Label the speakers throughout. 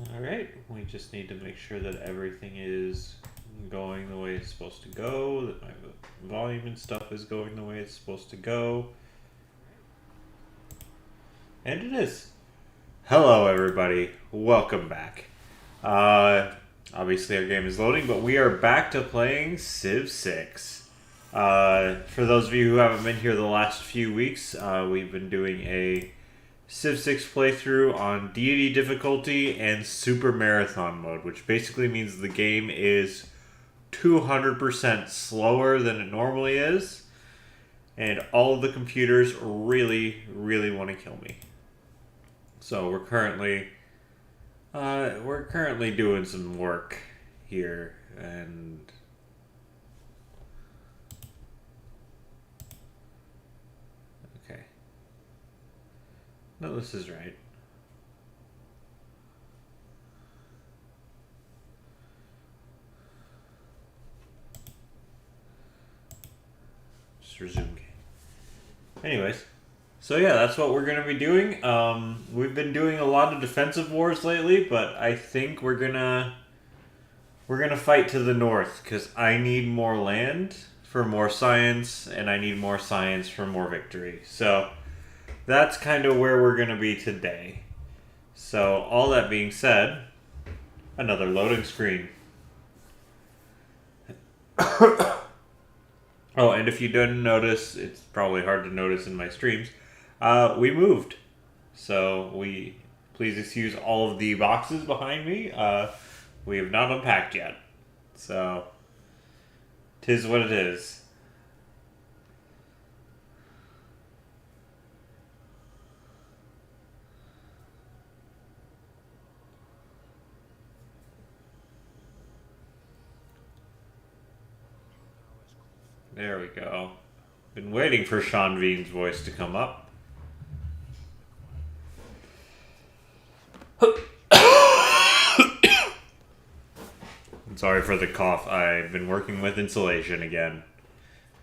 Speaker 1: Alright, we just need to make sure that everything is going the way it's supposed to go, that my volume and stuff is going the way it's supposed to go. And it is. Hello everybody, welcome back. Obviously our game is loading, but we are back to playing Civ VI. For those of you who haven't been here the last few weeks, we've been doing a Civ 6 playthrough on Deity difficulty and supermarathon mode, which basically means the game is 200% slower than it normally is, and all of the computers really want to kill me. So we're currently doing some work here, and okay. No, this is right. Just resume game. Anyways, so yeah, that's what we're gonna be doing. We've been doing a lot of defensive wars lately, but I think we're gonna fight to the north because I need more land for more science, and I need more science for more victory. So that's kind of where we're going to be today. So all that being said, another loading screen. Oh, and if you didn't notice, it's probably hard to notice in my streams, we moved. So please excuse all of the boxes behind me. We have not unpacked yet. So, 'tis what it is. There we go. Been waiting for Sean Bean's voice to come up. Sorry for the cough. I've been working with insulation again.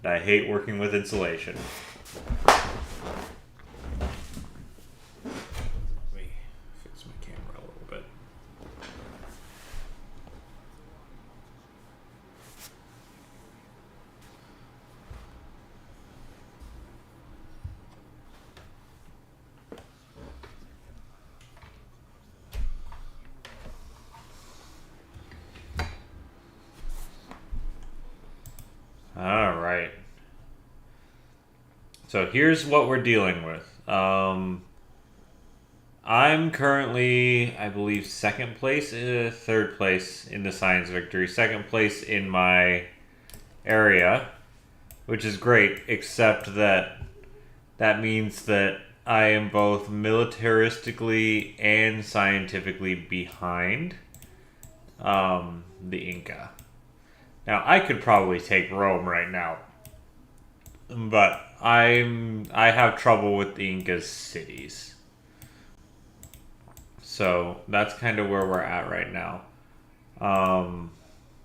Speaker 1: And I hate working with insulation. Let me fix my camera a little bit. Alright. So here's what we're dealing with. I'm currently, I believe, third place in the science victory. Second place in my area, which is great, except that means that I am both militaristically and scientifically behind the Inca. Now, I could probably take Rome right now, but I have trouble with the Inca's cities. So that's kind of where we're at right now.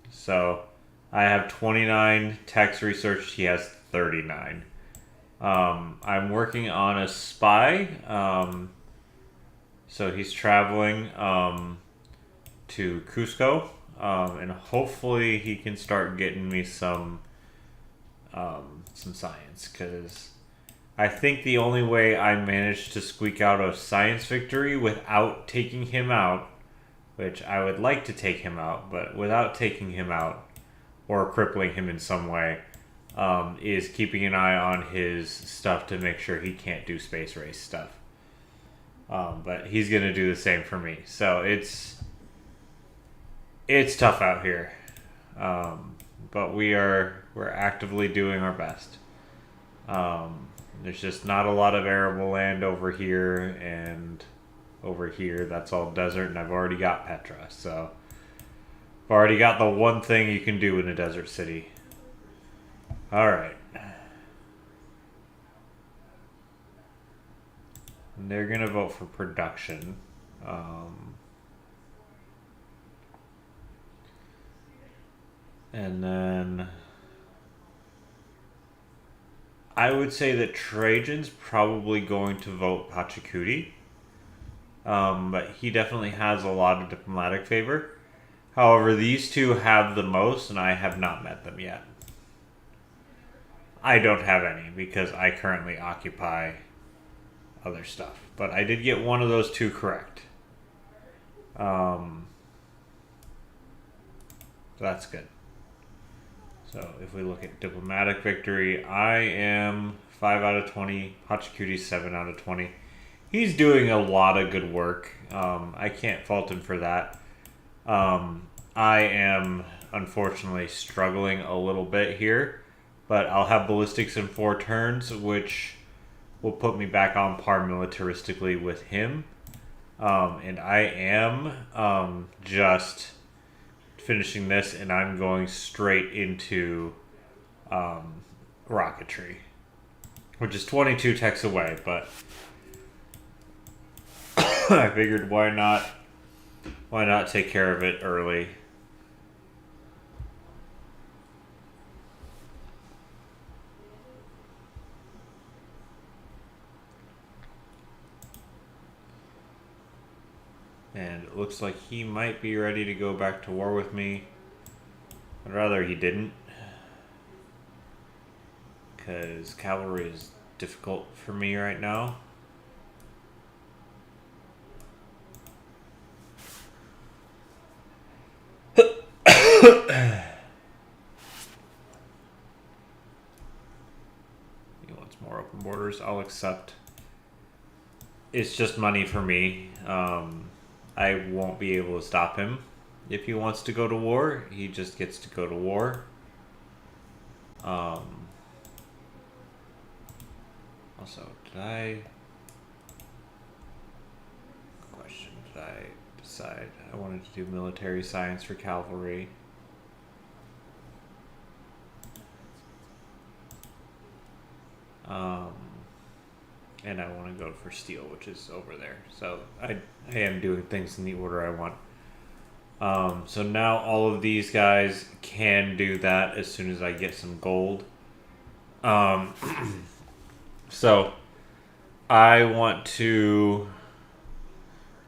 Speaker 1: So I have 29 text research. He has 39. I'm working on a spy. So he's traveling to Cusco. And hopefully he can start getting me some science, because I think the only way I managed to squeak out a science victory without taking him out, which I would like to take him out, but without taking him out or crippling him in some way, is keeping an eye on his stuff to make sure he can't do space race stuff. But he's going to do the same for me. So it's tough out here, but we're actively doing our best. There's just not a lot of arable land over here, and over here that's all desert, and I've already got Petra, so I've already got the one thing you can do in a desert city. Alright. They're gonna vote for production. And then I would say that Trajan's probably going to vote Pachacuti. but he definitely has a lot of diplomatic favor. However, these two have the most, and I have not met them yet. I don't have any because I currently occupy other stuff. But I did get one of those two correct. So that's good. So if we look at diplomatic victory, I am 5 out of 20. Hachikuri's 7 out of 20. He's doing a lot of good work. I can't fault him for that. I am unfortunately struggling a little bit here, but I'll have ballistics in 4 turns, which will put me back on par militaristically with him. And I am just finishing this, and I'm going straight into rocketry, which is 22 techs away, but I figured why not take care of it early. And it looks like he might be ready to go back to war with me. I'd rather he didn't, because cavalry is difficult for me right now. He wants more open borders. I'll accept. It's just money for me. I won't be able to stop him. If he wants to go to war, he just gets to go to war. Also, did I decide I wanted to do military science for cavalry? And I want to go for steel, which is over there. So I am doing things in the order I want. So now all of these guys can do that as soon as I get some gold. So I want to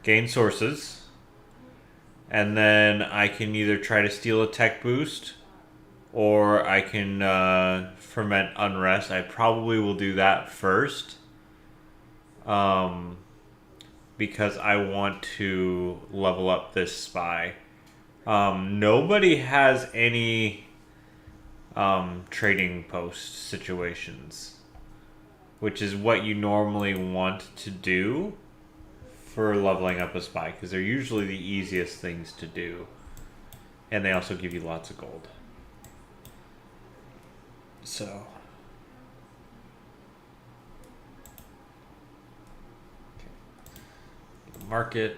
Speaker 1: gain sources, and then I can either try to steal a tech boost, or I can ferment unrest. I probably will do that first, because I want to level up this spy. Nobody has any trading post situations, which is what you normally want to do for leveling up a spy, because they're usually the easiest things to do, and they also give you lots of gold. So market.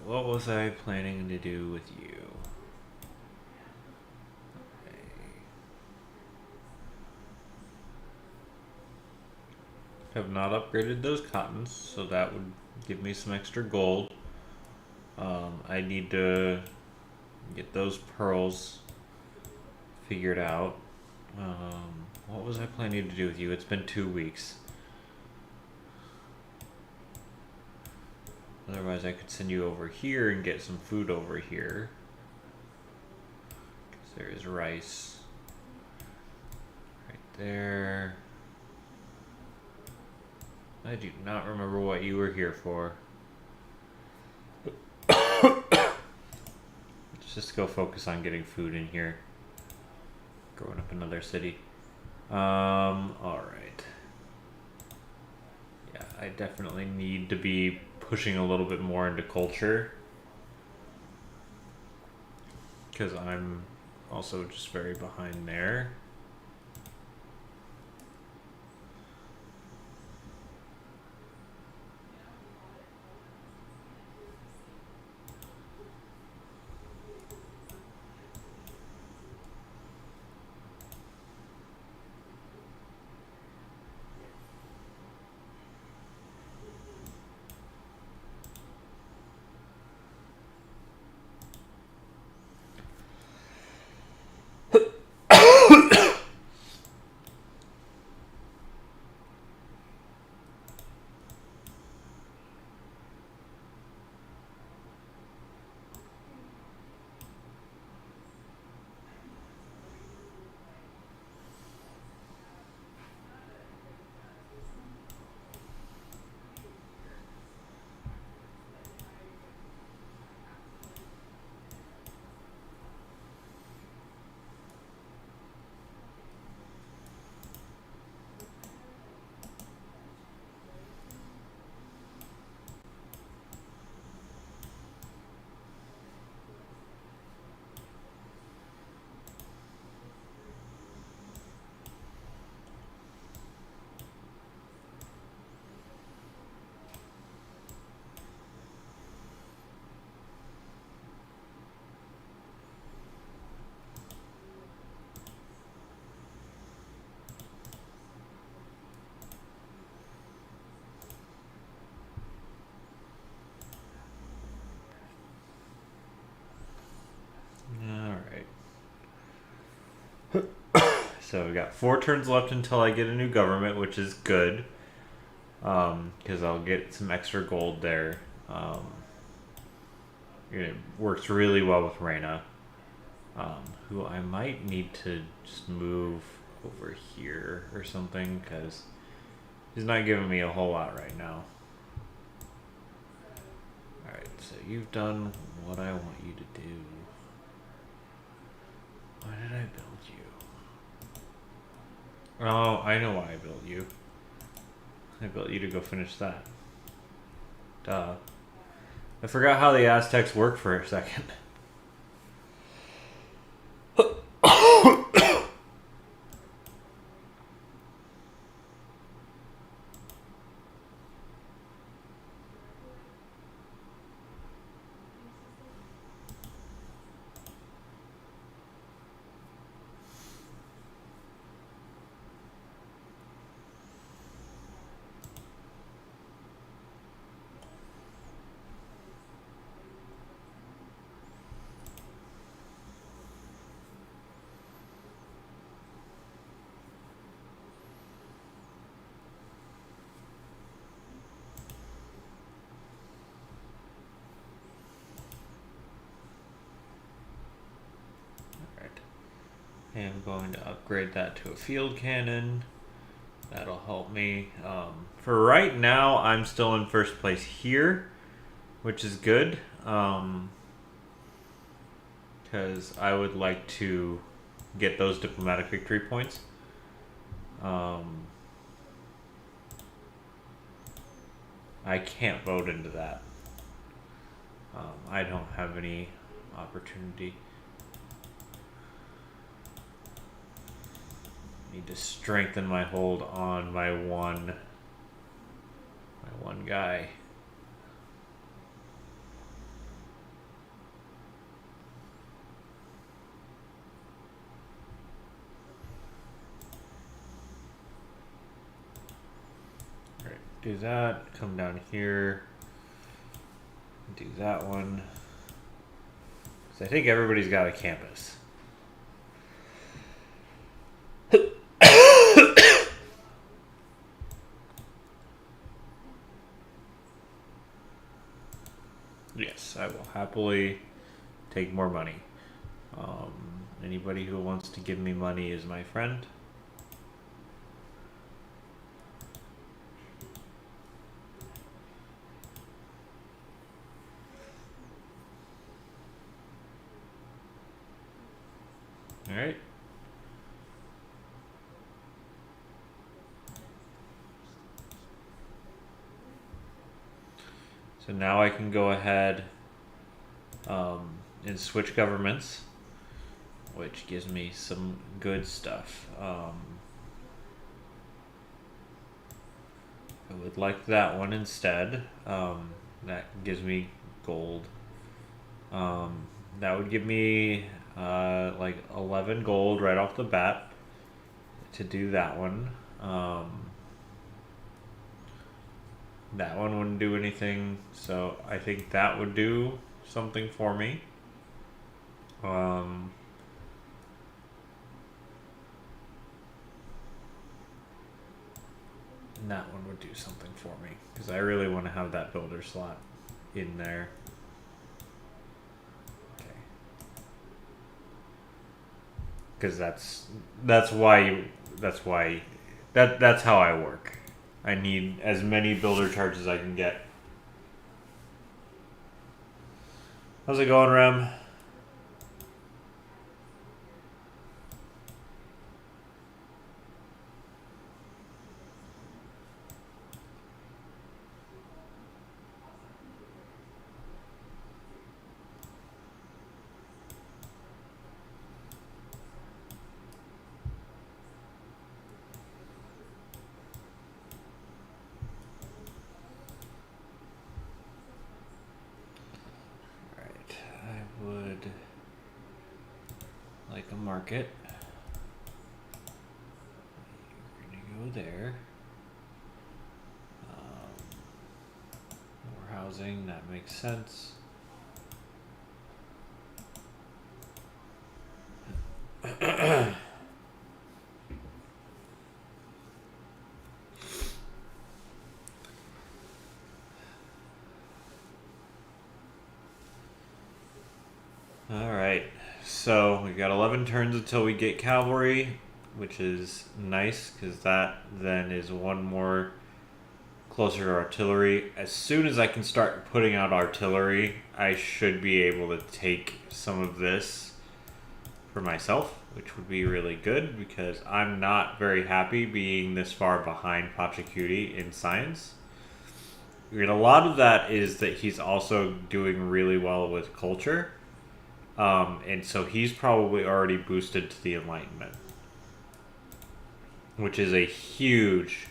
Speaker 1: What was I planning to do with you? Have not upgraded those cottons, so that would give me some extra gold. I need to get those pearls figured out. What was I planning to do with you? It's been 2 weeks. Otherwise, I could send you over here and get some food over here. There is rice right there. I do not remember what you were here for. Let's just go focus on getting food in here. Growing up in another city. Alright. Yeah, I definitely need to be pushing a little bit more into culture, because I'm also just very behind there. So we got 4 turns left until I get a new government, which is good. Because I'll get some extra gold there. It works really well with Reyna. Who I might need to just move over here or something, because he's not giving me a whole lot right now. Alright, so you've done what I want you to do. Why did I build you? Oh, I know why I built you. I built you to go finish that. Duh. I forgot how the Aztecs work for a second. I'm going to upgrade that to a field cannon. That'll help me. For right now, I'm still in first place here, which is good. Because I would like to get those diplomatic victory points. I can't vote into that. I don't have any opportunity. Need to strengthen my hold on my one guy. All right, do that. Come down here. Do that one. So I think everybody's got a campus. Yes, I will happily take more money. Anybody who wants to give me money is my friend. All right. So now I can go ahead and switch governments, which gives me some good stuff. I would like that one instead. That gives me gold. That would give me like 11 gold right off the bat to do that one. That one wouldn't do anything, so I think that would do something for me. And that one would do something for me, because I really want to have that builder slot in there. Okay. Because that's how I work. I need as many builder charges as I can get. How's it going, Rem? Like a market. You're gonna go there. More housing, that makes sense. so we got 11 turns until we get cavalry, which is nice because that then is one more closer to artillery. As soon as I can start putting out artillery, I should be able to take some of this for myself, which would be really good because I'm not very happy being this far behind Pachacuti in science. And a lot of that is that he's also doing really well with culture. And so he's probably already boosted to the Enlightenment, which is a huge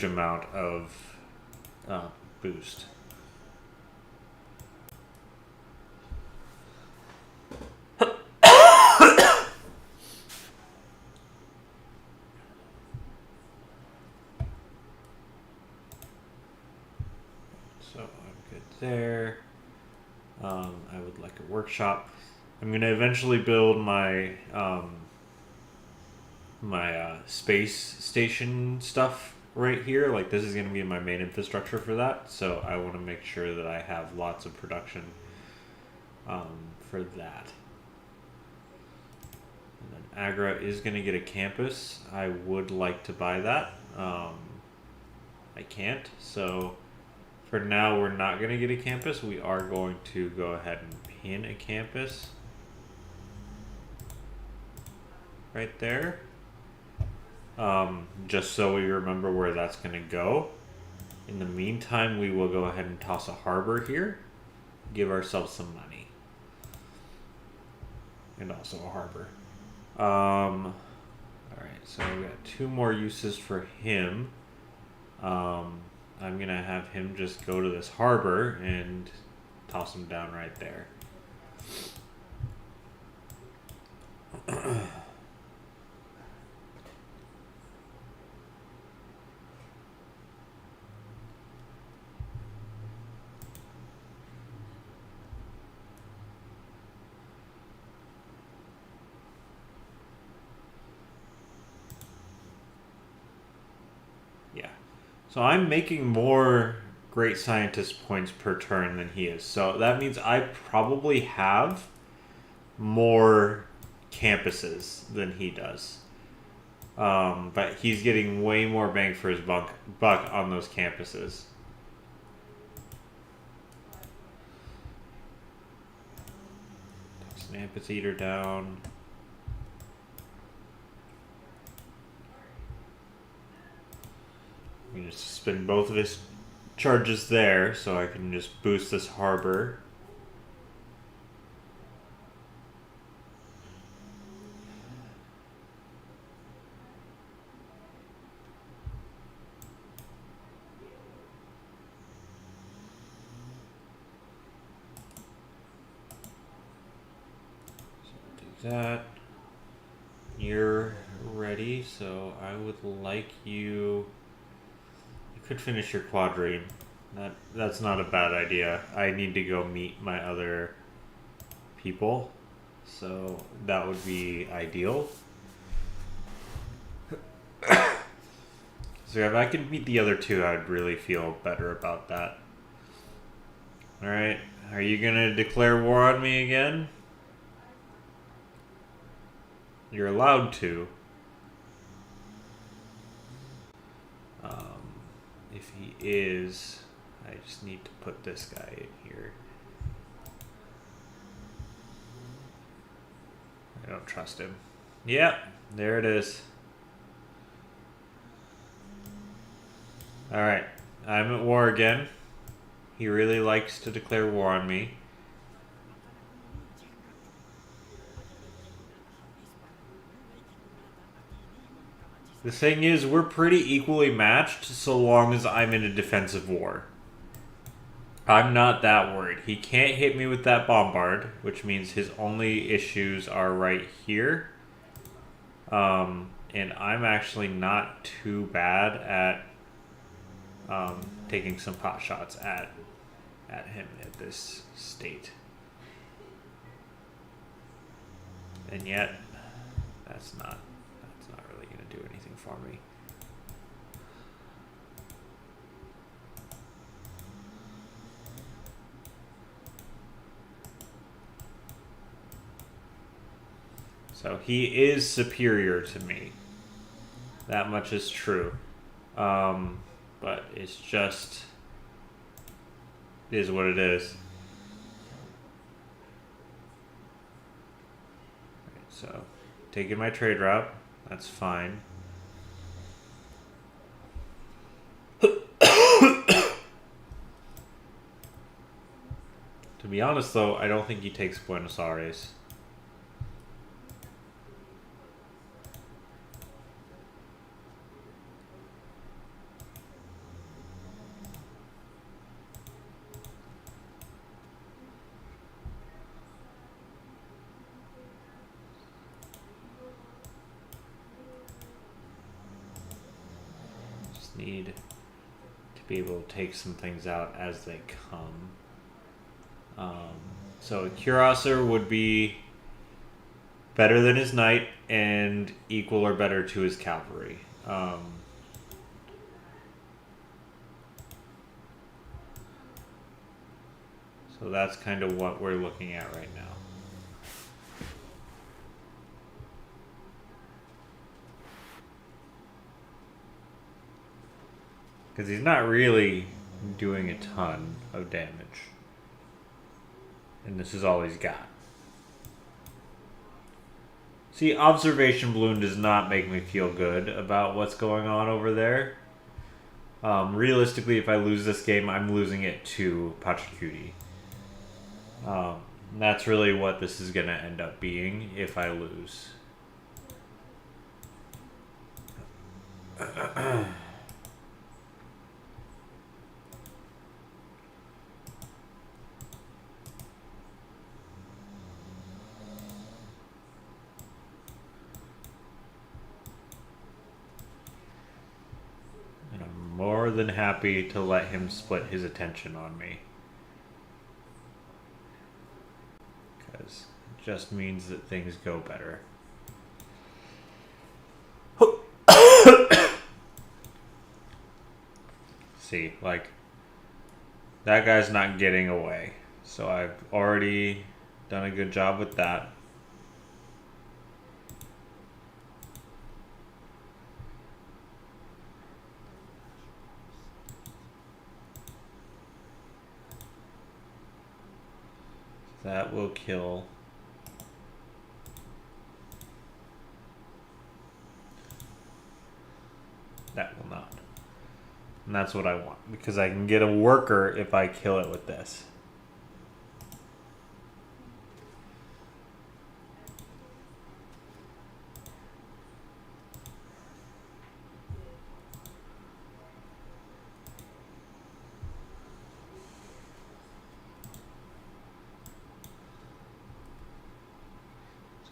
Speaker 1: amount of boost. So I'm good there. I would like a workshop. I'm going to eventually build my space station stuff right here. Like, this is going to be my main infrastructure for that. So I want to make sure that I have lots of production for that. And then Agra is going to get a campus. I would like to buy that. I can't. So for now, we're not going to get a campus. We are going to go ahead and pin a campus right there. Just so we remember where that's going to go. In the meantime, we will go ahead and toss a harbor here. Give ourselves some money. And also a harbor. Alright, so we got 2 more uses for him. I'm going to have him just go to this harbor and toss him down right there. Yeah. So I'm making more great scientist points per turn than he is. So that means I probably have more campuses than he does. But he's getting way more bang for his buck on those campuses. Toss an amphitheater down. I'm going to spend both of his charges there so I can just boost this harbor. So do that. You're ready, so I would like you... could finish your quadrine. That's not a bad idea. I need to go meet my other people, so that would be ideal. So if I could meet the other 2, I'd really feel better about that. Alright, are you gonna declare war on me again? You're allowed to. If he is, I just need to put this guy in here. I don't trust him. Yep, there it is. Alright, I'm at war again. He really likes to declare war on me. The thing is, we're pretty equally matched so long as I'm in a defensive war. I'm not that worried. He can't hit me with that bombard, which means his only issues are right here. And I'm actually not too bad at taking some pot shots at him at this state. And yet, that's not really going to do anything for me. So he is superior to me. That much is true. But it's just... It is what it is. Right, so, taking my trade route. That's fine. To be honest, though, I don't think he takes Buenos Aires. Just need to be able to take some things out as they come. So a cuirassar would be better than his knight and equal or better to his cavalry. So that's kind of what we're looking at right now. Because he's not really doing a ton of damage. And this is all he's got. See, observation balloon does not make me feel good about what's going on over there. Realistically, if I lose this game, I'm losing it to Pachacuti. That's really what this is going to end up being if I lose. And I'm more than happy to let him split his attention on me. Because it just means that things go better. See, like, that guy's not getting away. So I've already done a good job with that. That will kill. That will not. And that's what I want, because I can get a worker if I kill it with this.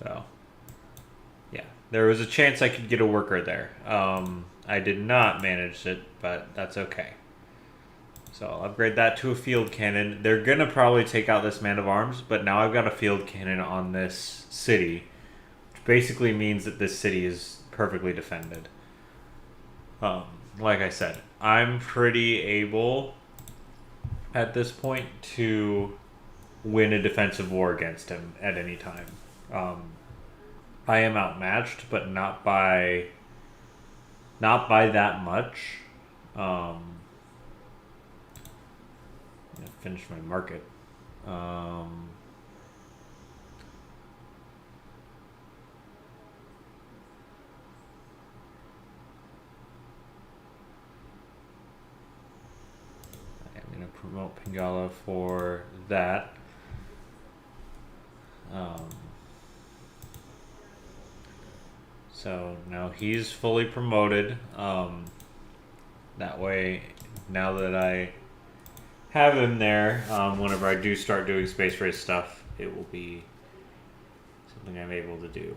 Speaker 1: So, yeah, there was a chance I could get a worker there. I did not manage it, but that's okay. So I'll upgrade that to a field cannon. They're going to probably take out this man of arms, but now I've got a field cannon on this city, which basically means that this city is perfectly defended. Like I said, I'm pretty able at this point to win a defensive war against him at any time. I am outmatched, but not by that much. Finish my market. I'm going to promote Pingala for that. So now he's fully promoted. That way, now that I have him there, whenever I do start doing space race stuff, it will be something I'm able to do.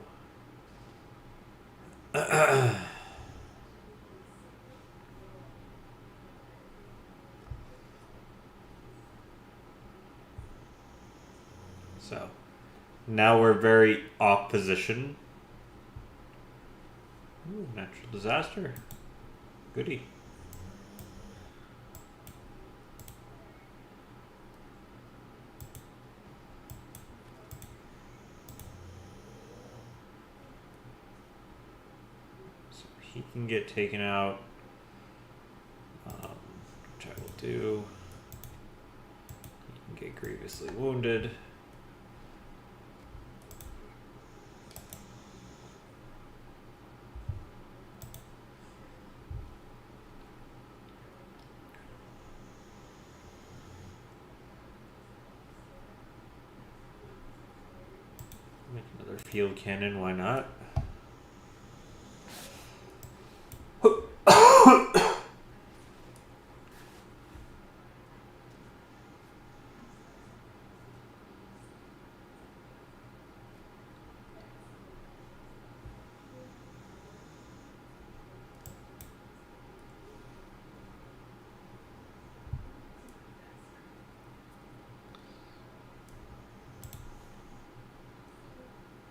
Speaker 1: So now we're very off position. Ooh, natural disaster. Goody. can get taken out, which I will do. He can get grievously wounded. Make another field cannon, why not?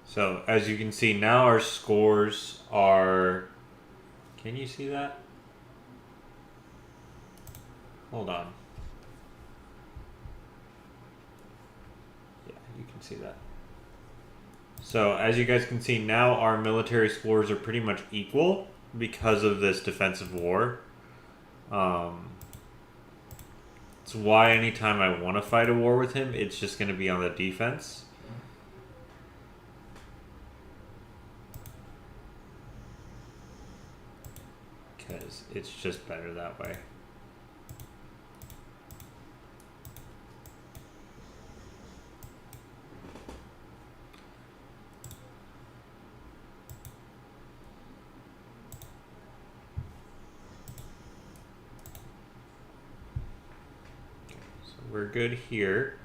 Speaker 1: So, as you can see, now our scores are... Can you see that? Hold on. Yeah, you can see that. So, as you guys can see, now our military scores are pretty much equal because of this defensive war. It's why anytime I want to fight a war with him, it's just going to be on the defense. Because it's just better that way. So we're good here.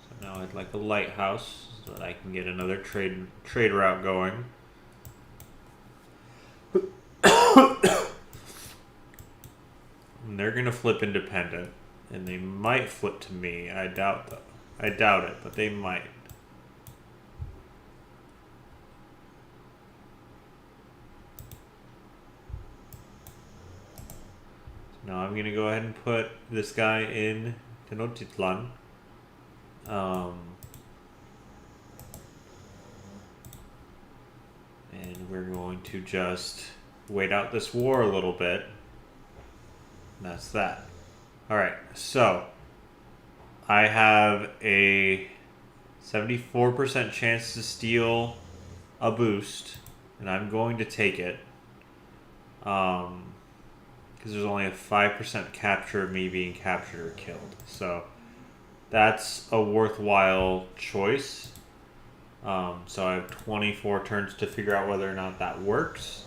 Speaker 1: So now I'd like a lighthouse so that I can get another trade route going. And they're gonna flip independent, and they might flip to me. I doubt it, but they might. So now I'm gonna go ahead and put this guy in Tenochtitlan. And we're going to just wait out this war a little bit. And that's that. Alright, so I have a 74% chance to steal a boost, and I'm going to take it. Because there's only a 5% capture of me being captured or killed. So that's a worthwhile choice. So I have 24 turns to figure out whether or not that works.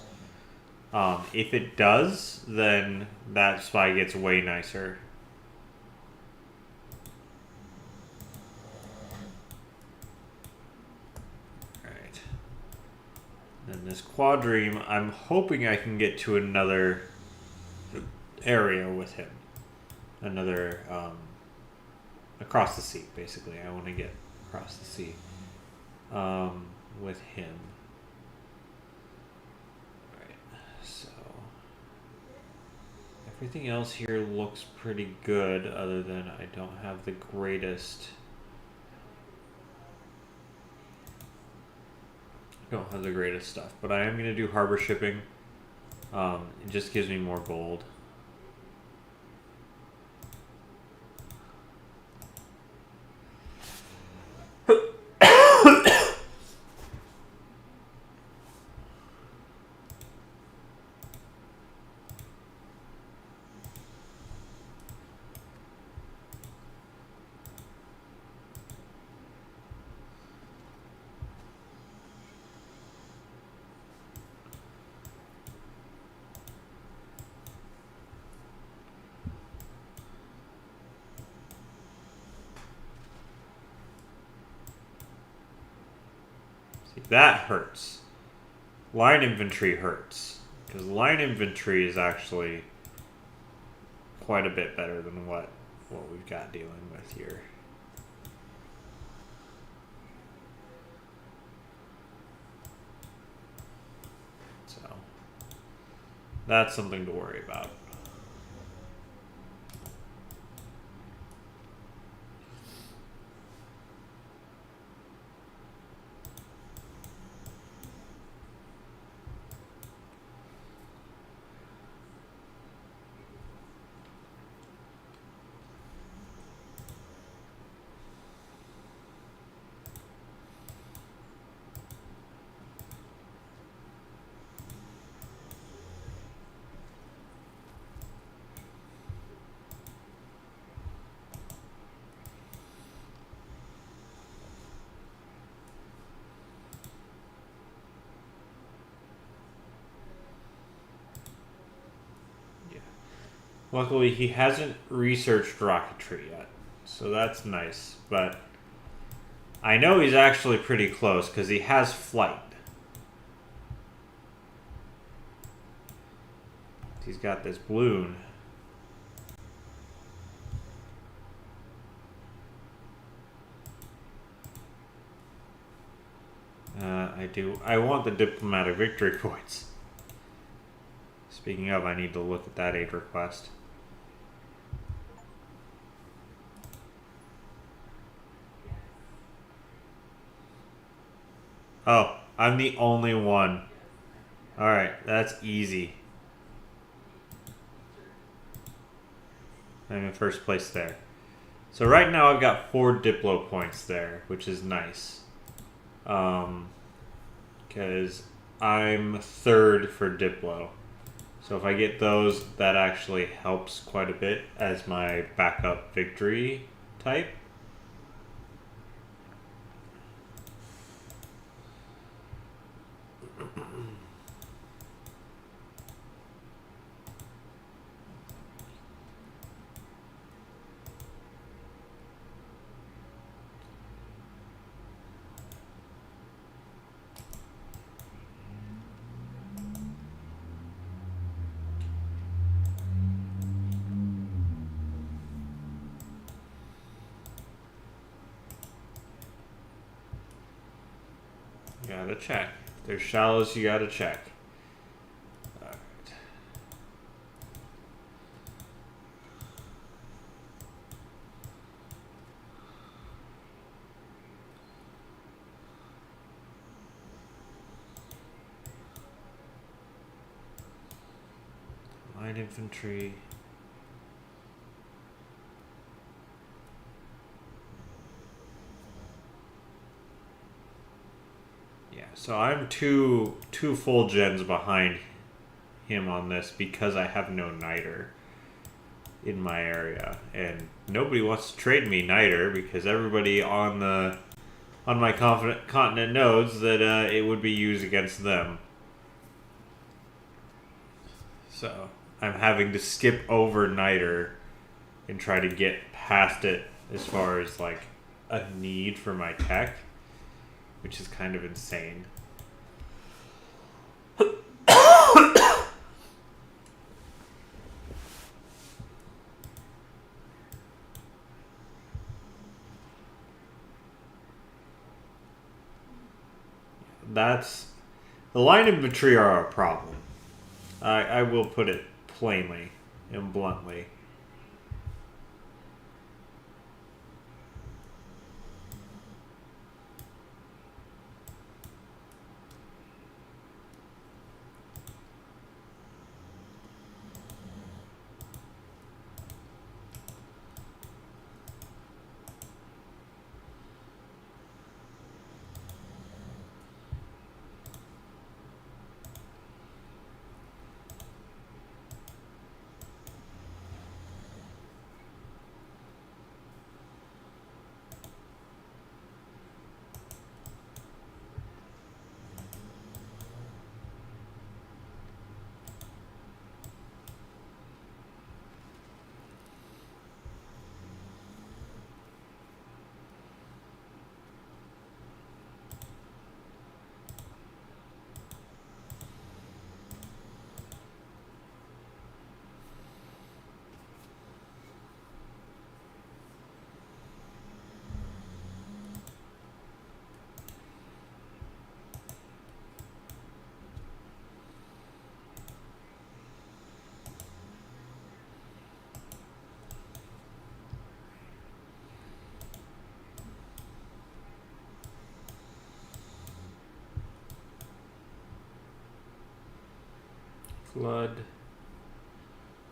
Speaker 1: If it does, then that spy gets way nicer. Alright. Then this quadrime, I'm hoping I can get to another area with him. Another, across the sea, basically. I want to get across the sea. With him. So everything else here looks pretty good, other than I don't have the greatest stuff, but I am going to do harbor shipping. It just gives me more gold. That hurts. Line infantry hurts. Because line infantry is actually quite a bit better than what we've got dealing with here. So that's something to worry about. Luckily, he hasn't researched rocketry yet, so that's nice. But I know he's actually pretty close because he has flight. He's got this balloon. I want the diplomatic victory points. Speaking of, I need to look at that aid request. Oh, I'm the only one. Alright, that's easy. I'm in first place there. So right now I've got 4 Diplo points there, which is nice. Because I'm third for Diplo. So if I get those, that actually helps quite a bit as my backup victory type. You gotta check. If there's shallows, you gotta check. Alright. Light infantry. Yeah, so I'm two full gens behind him on this because I have no niter in my area, and nobody wants to trade me niter because everybody on my continent knows that it would be used against them. So I'm having to skip over niter and try to get past it as far as like a need for my tech, which is kind of insane. That's the line infantry are a problem. I will put it plainly and bluntly.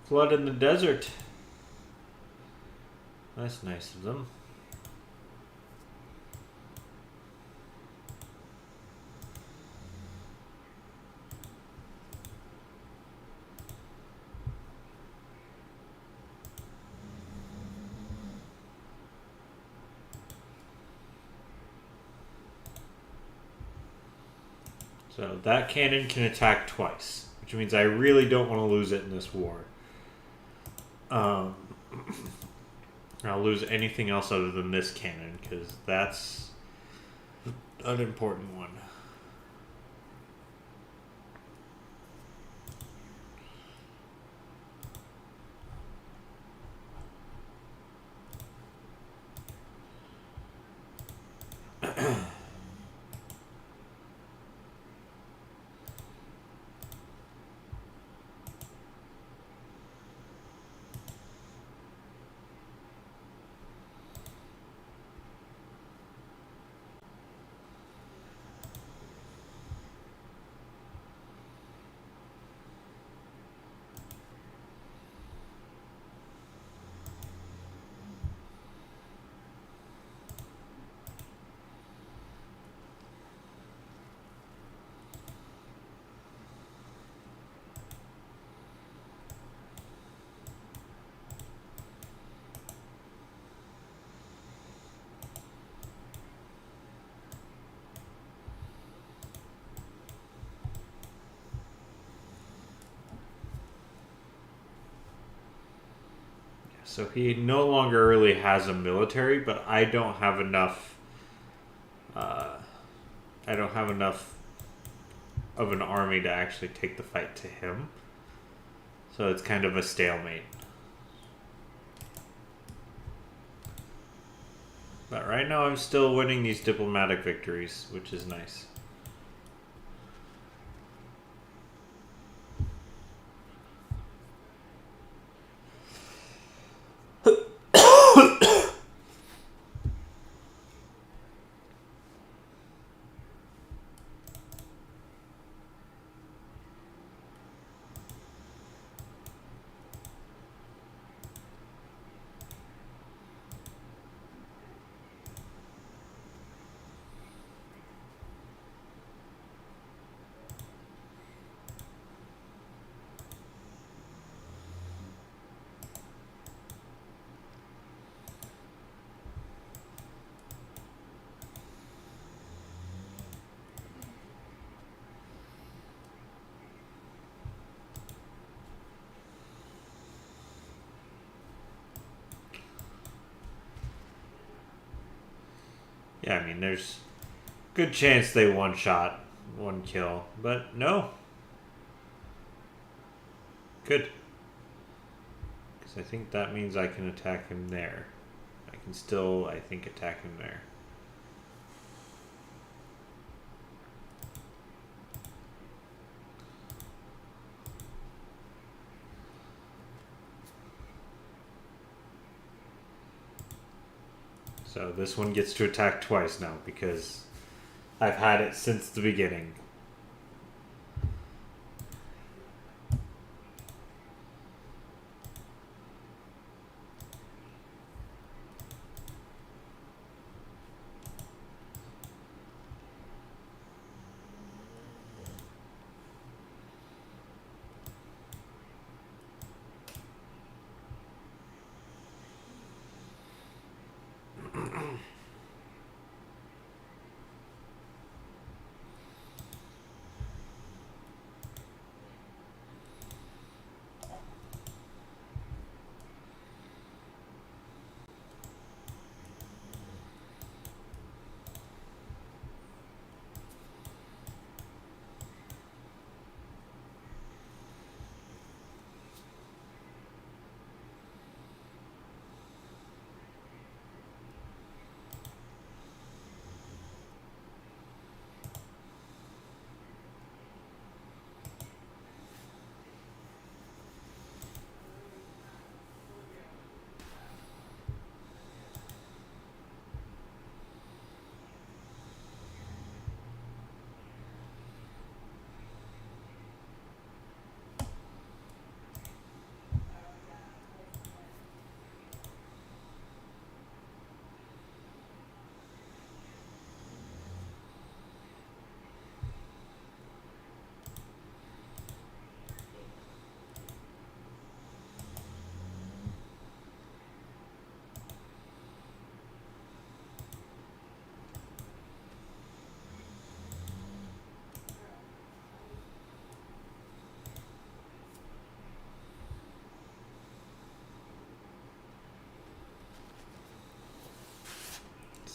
Speaker 1: Flood in the desert. That's nice of them. So that cannon can attack twice, which means I really don't want to lose it in this war. Um, I'll lose anything else other than this cannon, because that's an important one. So he no longer really has a military, but I don't have enough. I don't have enough of an army to actually take the fight to him. So it's kind of a stalemate. But right now I'm still winning these diplomatic victories, which is nice. Yeah, I mean, there's good chance they one shot, one kill, but no. Good. Because I think that means I can attack him there. I can still, I think, attack him there. So this one gets to attack twice now because I've had it since the beginning.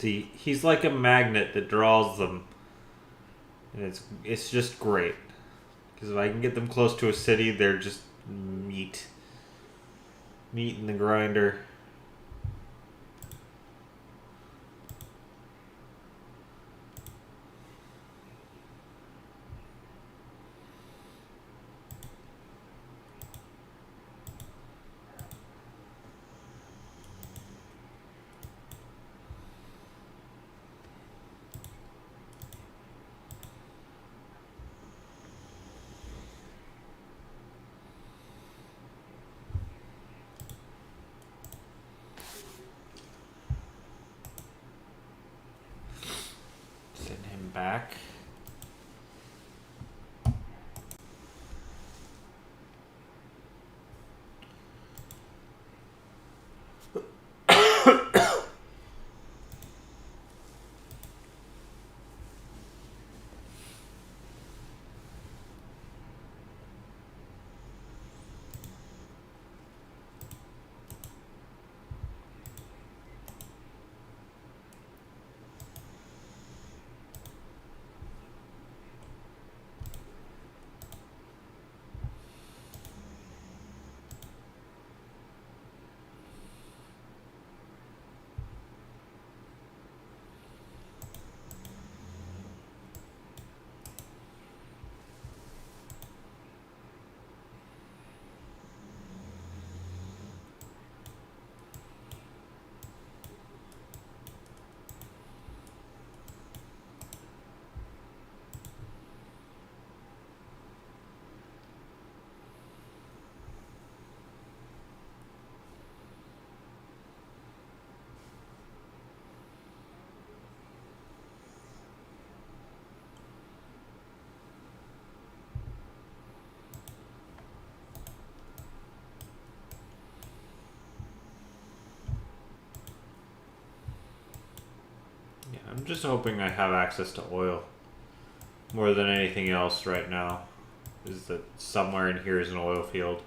Speaker 1: See, he's like a magnet that draws them. And it's just great. Because if I can get them close to a city, they're just meat. Meat in the grinder. Send him back. I'm just hoping I have access to oil more than anything else right now. Is that somewhere in here is an oil field.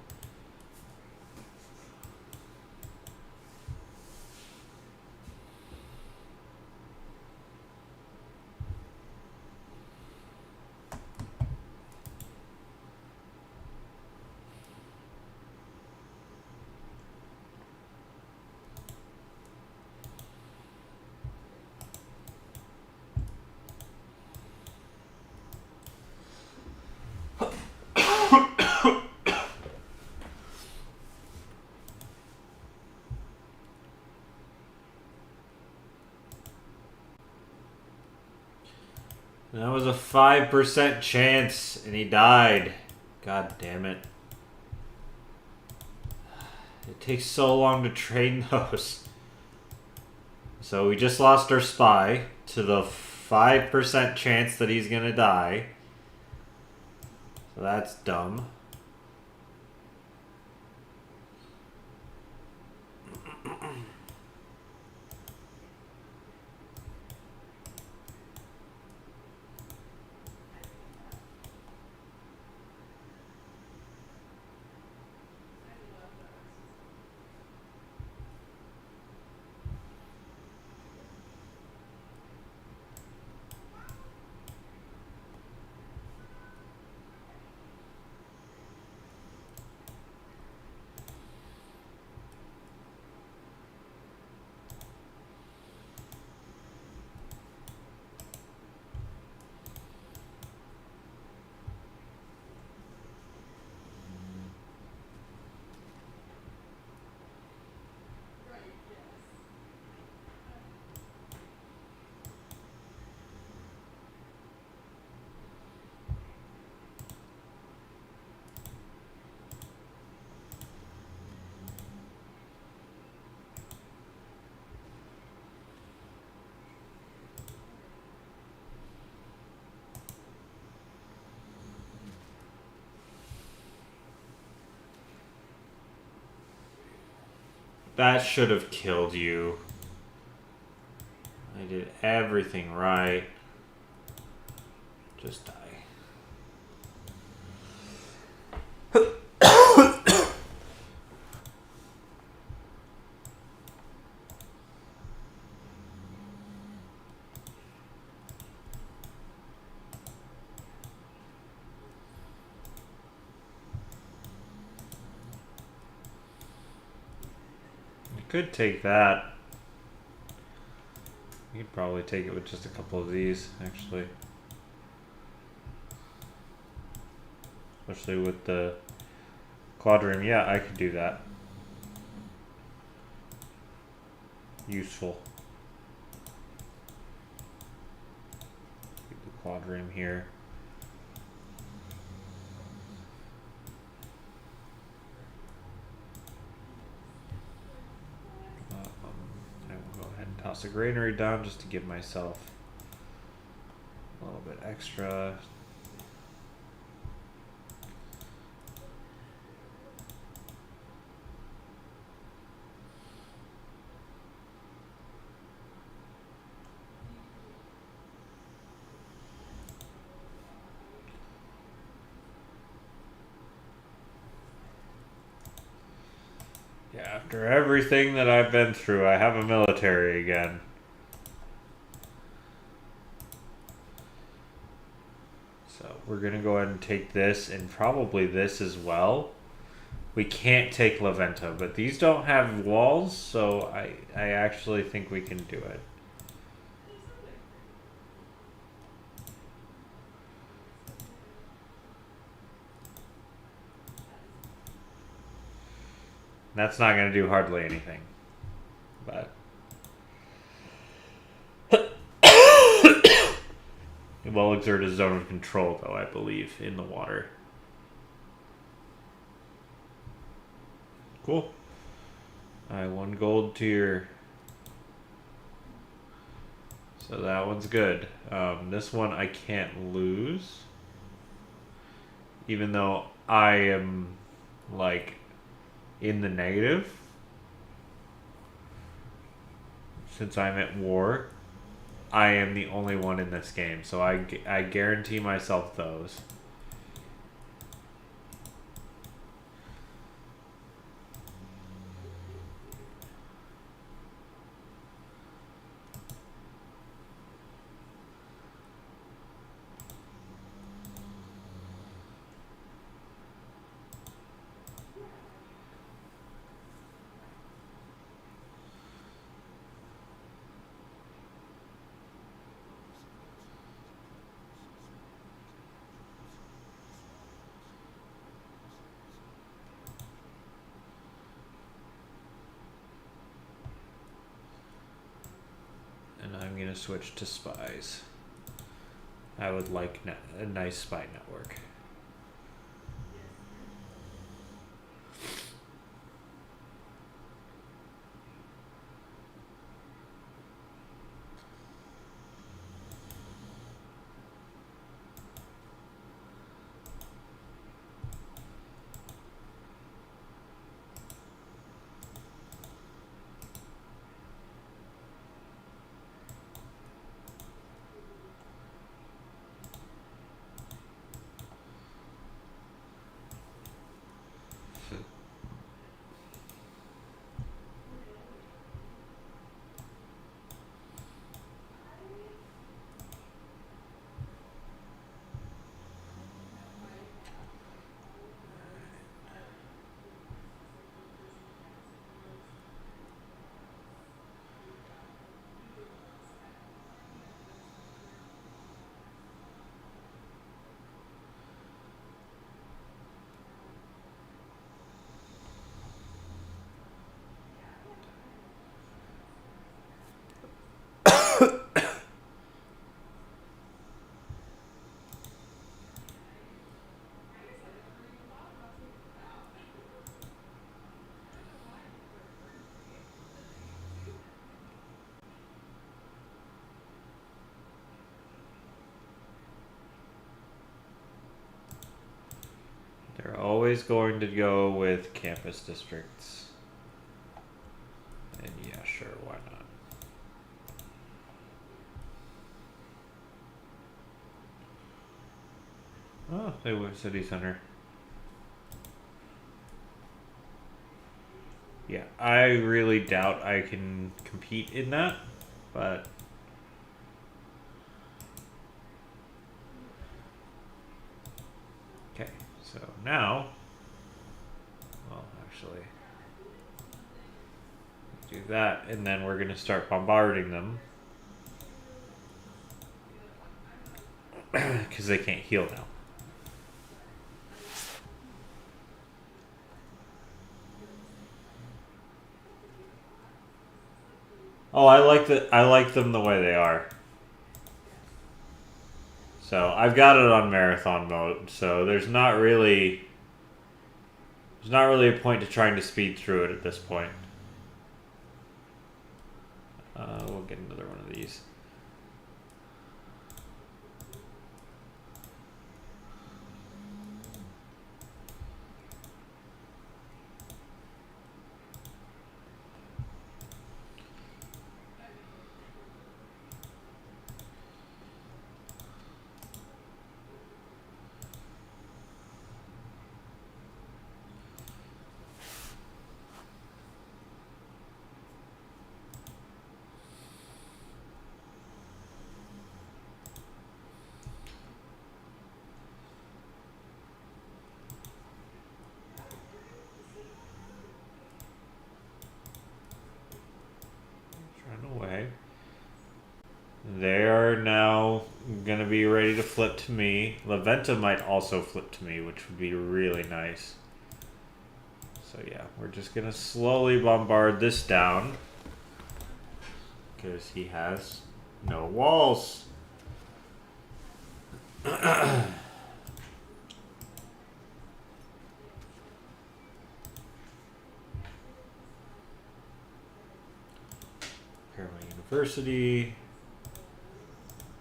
Speaker 1: That was a 5% chance, and he died. God damn it. It takes so long to train those. So we just lost our spy to the 5% chance that he's gonna die. So that's dumb. That should have killed you. I did everything right. Just die. could take that. You could probably take it with just a couple of these, actually. Especially with the quadrium. Yeah, I could do that. Useful. Keep the quadrium here. I will go ahead and toss a granary down just to give myself a little bit extra. Yeah, after everything that I've been through, I have a military again. So we're going to go ahead and take this and probably this as well. We can't take La Venta, but these don't have walls, so I actually think we can do it. That's not going to do hardly anything. But it will exert a zone of control, though, I believe, in the water. Cool. One gold tier. So that one's good. This one I can't lose. Even though I am, like, in the negative. Since I'm at war, I am the only one in this game. So I guarantee myself those. I'm going to switch to spies. I would like a nice spy network. They're always going to go with campus districts. And yeah, sure, why not? Oh, they went city center. Yeah, I really doubt I can compete in that, but okay, so now, well, actually, do that, and then we're going to start bombarding them. Because they can't heal now. Oh, I like them the way they are. So I've got it on marathon mode, so there's not really a point to trying to speed through it at this point. We'll get another one of these. Away. They are now going to be ready to flip to me. Laventa might also flip to me, which would be really nice. So yeah, we're just going to slowly bombard this down. Because he has no walls. University.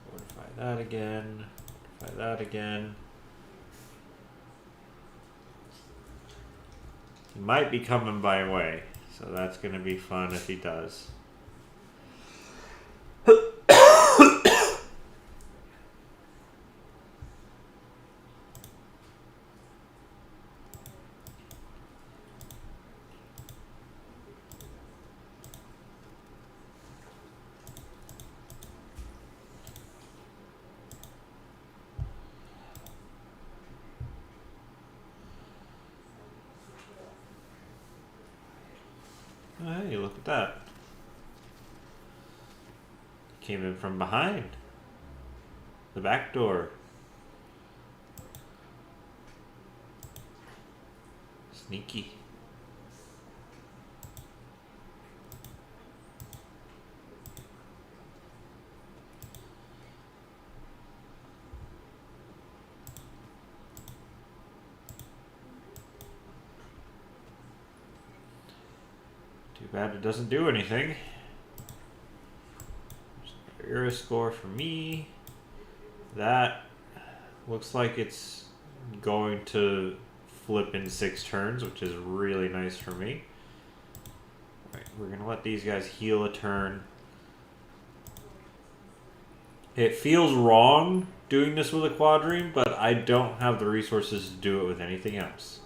Speaker 1: Fortify that again. Fortify that again. He might be coming my way, so that's going to be fun if he does. Hey, look at that. Came in from behind. The back door. Sneaky. Too bad it doesn't do anything. Era score for me. That looks like it's going to flip in 6 turns, which is really nice for me. Right, we're going to let these guys heal a turn. It feels wrong doing this with a quadrine, but I don't have the resources to do it with anything else.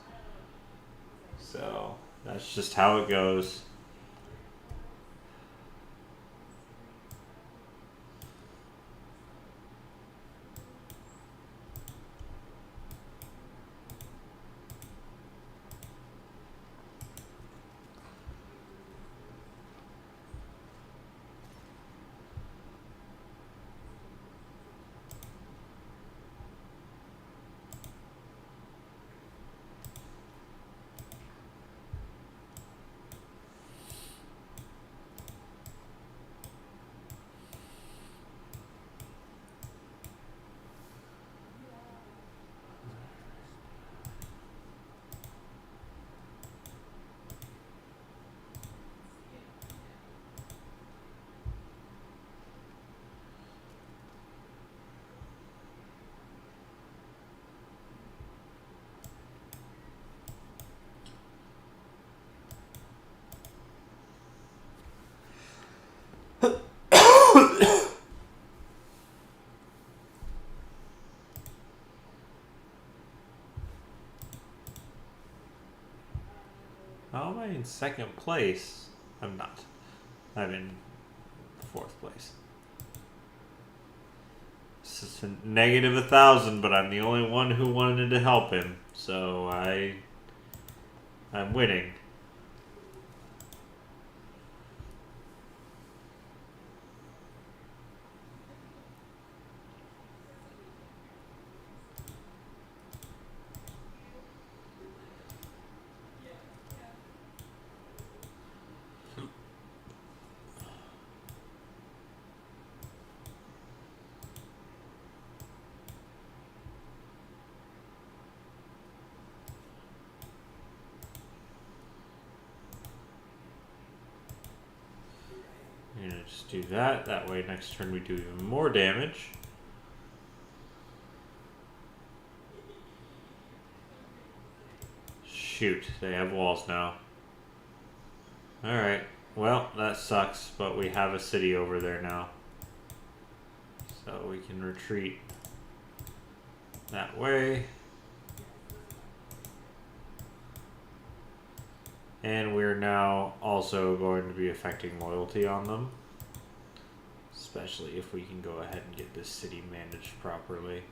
Speaker 1: So that's just how it goes. How am I in 2nd place? I'm not. I'm in 4th place. It's just a negative 1,000, but I'm the only one who wanted to help him, so I'm winning. Just do that. That way next turn we do even more damage. Shoot, they have walls now. Alright, well, that sucks, but we have a city over there now. So we can retreat that way. And we're now also going to be affecting loyalty on them. Especially if we can go ahead and get this city managed properly.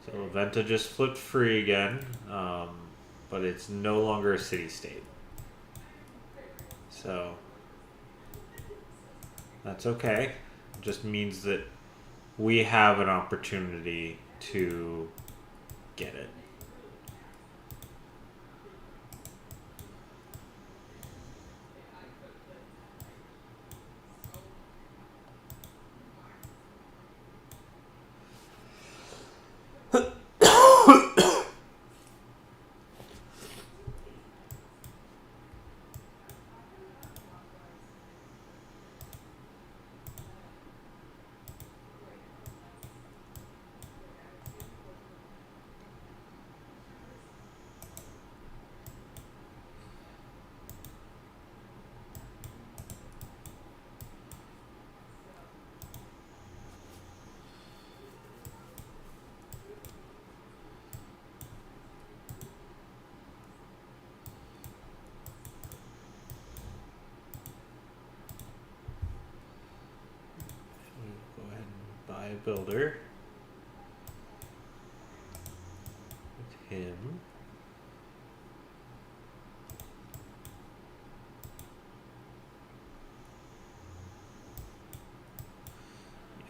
Speaker 1: So Aventa just flipped free again, but it's no longer a city-state. So that's okay. It just means that we have an opportunity to get it. Builder with him.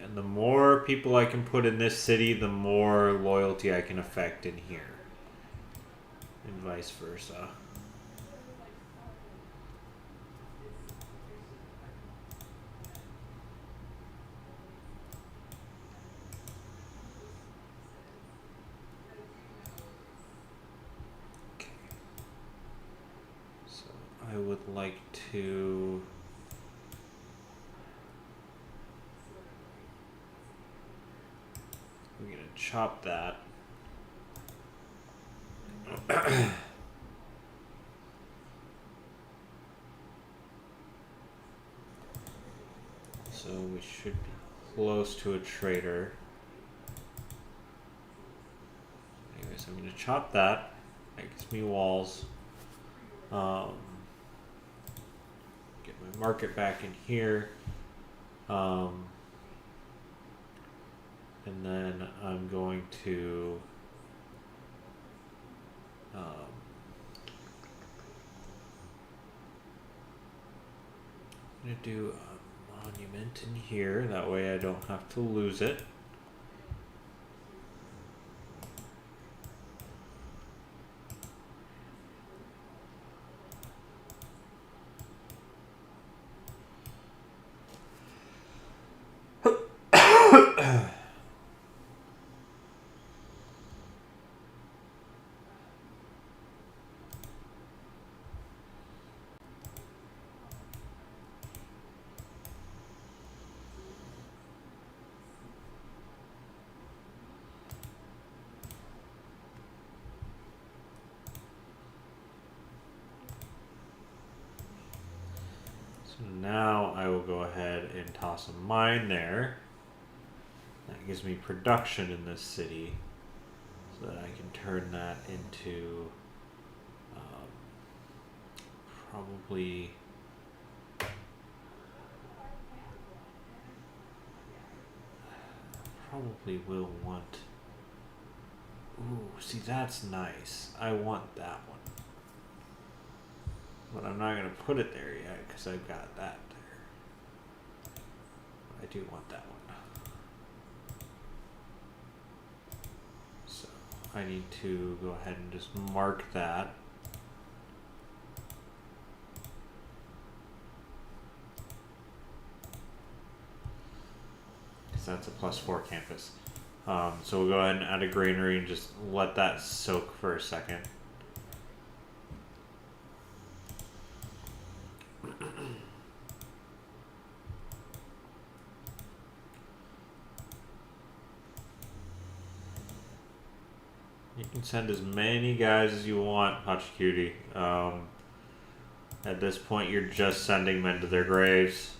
Speaker 1: And the more people I can put in this city, the more loyalty I can affect in here. And vice versa. I would like to I'm gonna chop that. So we should be close to a trader. Anyways, I'm gonna chop that. That gives me walls. Get my market back in here. And then I'm going to I'm going to do a monument in here. That way I don't have to lose it. Now I will go ahead and toss a mine there. That gives me production in this city, so that I can turn that into probably will want Ooh, see, that's nice. I want that one. But I'm not going to put it there yet because I've got that there. I do want that one. So I need to go ahead and just mark that. Because that's a +4 campus. So we'll go ahead and add a granary and just let that soak for a second. You can send as many guys as you want, Pachacuti. At this point, you're just sending men to their graves.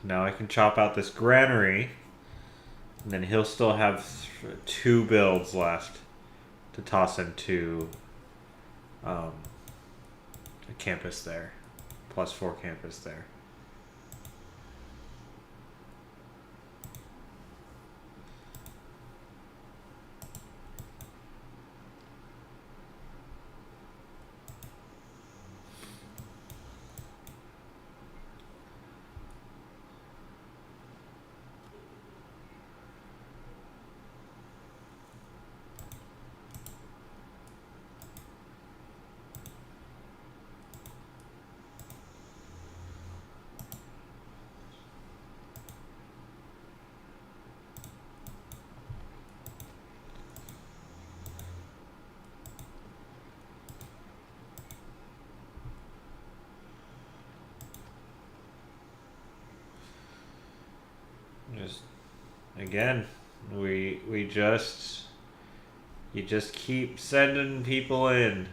Speaker 1: Now I can chop out this granary, and then he'll still have 2 builds left to toss into a campus there, +4 campus there. Just again, you just keep sending people in.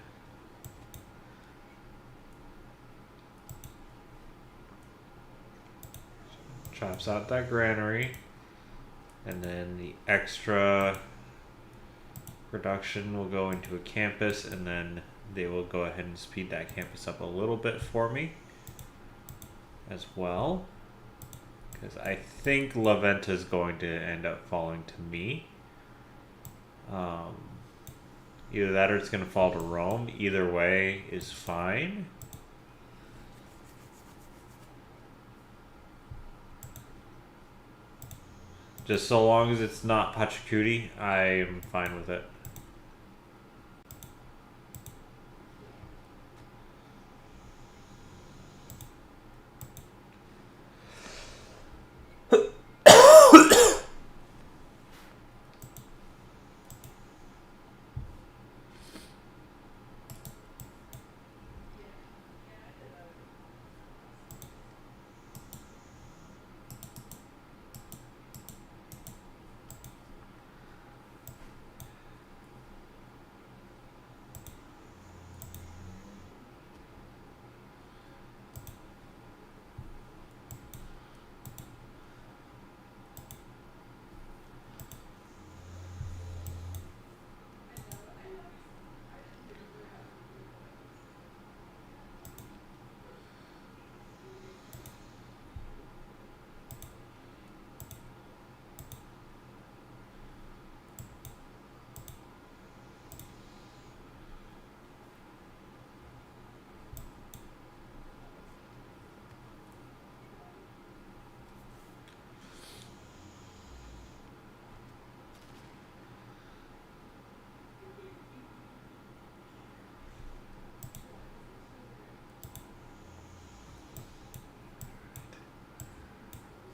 Speaker 1: Chops out that granary, and then the extra production will go into a campus, and then they will go ahead and speed that campus up a little bit for me as well. Because I think La Venta is going to end up falling to me. Either that or it's going to fall to Rome. Either way is fine. Just so long as it's not Pachacuti, I am fine with it.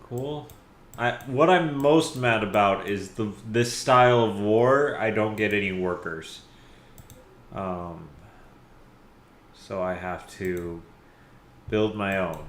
Speaker 1: Cool. What I'm most mad about is this style of war. I don't get any workers. So I have to build my own.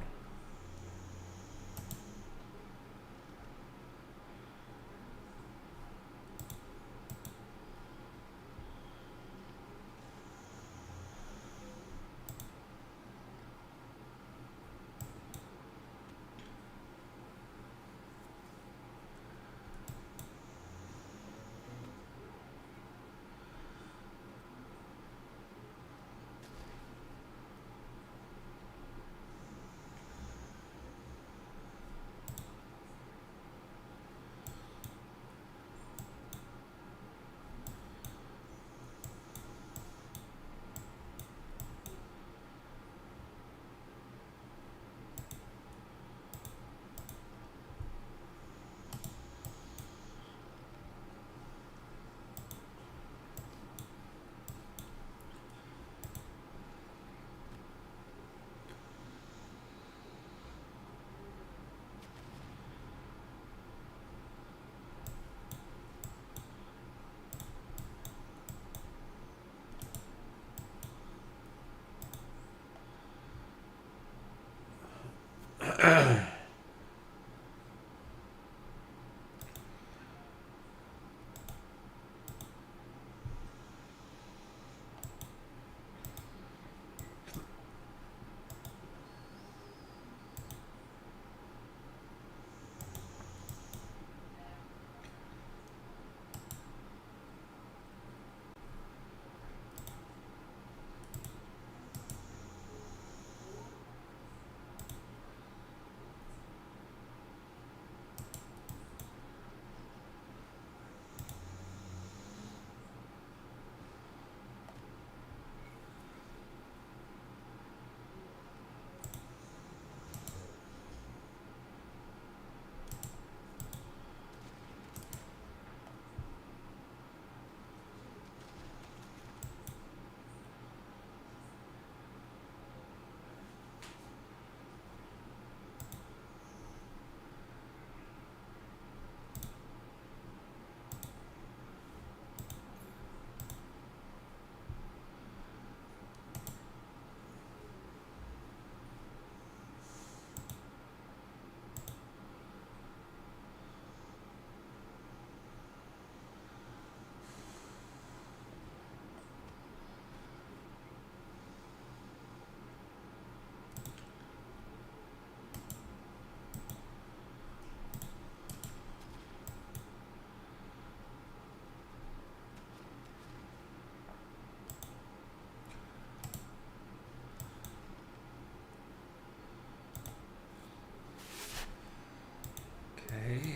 Speaker 1: Okay.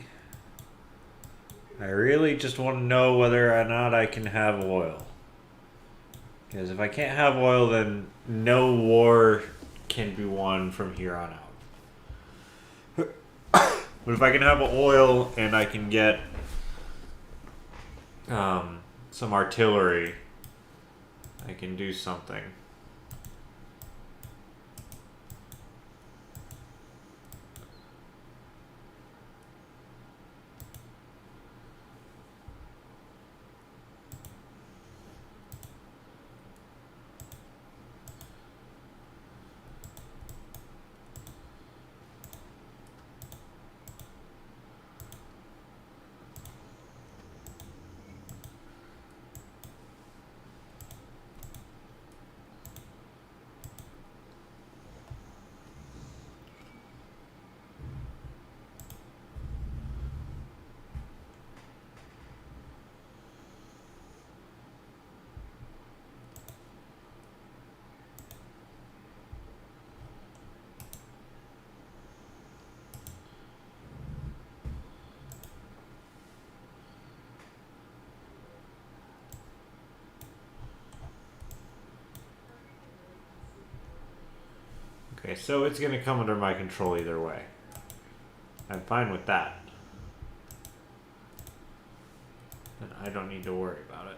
Speaker 1: I really just want to know whether or not I can have oil. Because if I can't have oil, then no war can be won from here on out. But if I can have oil and I can get some artillery, I can do something. Okay, so it's going to come under my control either way. I'm fine with that. And I don't need to worry about it.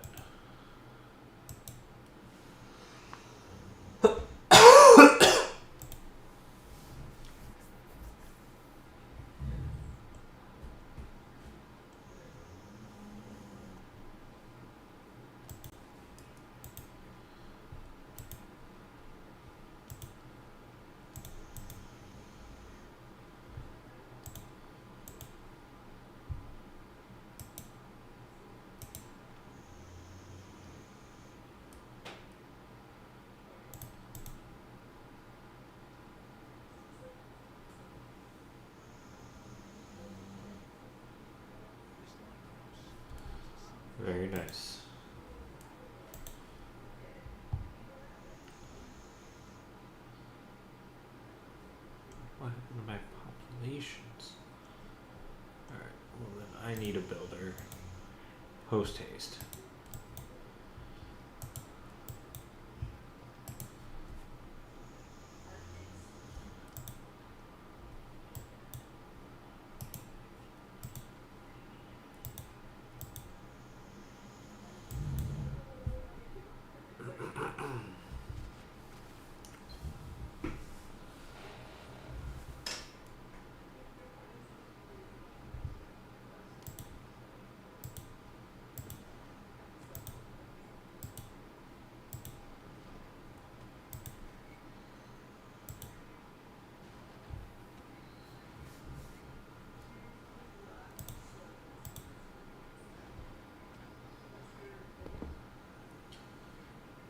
Speaker 1: nice. What happened to my populations? Alright, well then I need a builder. Post haste.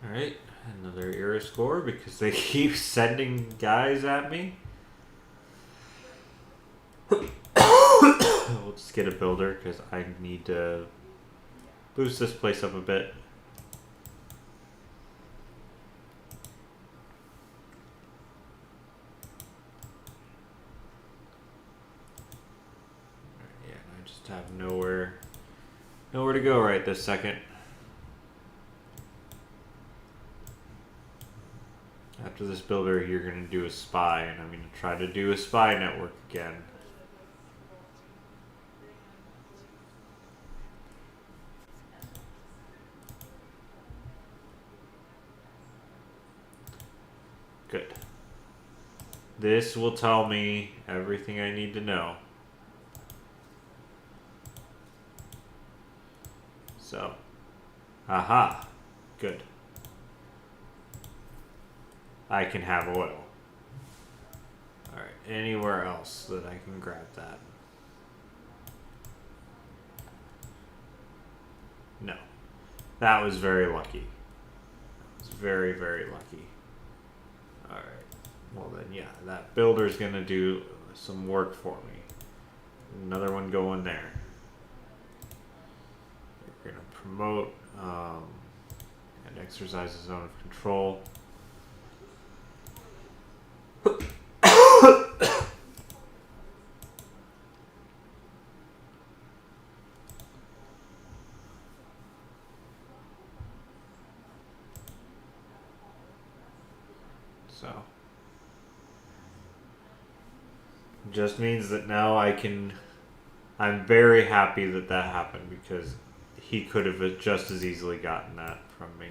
Speaker 1: Alright, another era score because they keep sending guys at me. We'll just get a builder because I need to boost this place up a bit. Yeah, I just have nowhere to go right this second. After this builder, you're going to do a spy, and I'm going to try to do a spy network again. Good. This will tell me everything I need to know. So, aha, good. I can have oil. Alright, anywhere else that I can grab that? No. That was very lucky. It's very, very lucky. Alright. Well then, yeah, that builder's gonna do some work for me. Another one going there. We're gonna promote and exercise a zone of control. So just means that now I'm very happy that happened because he could have just as easily gotten that from me.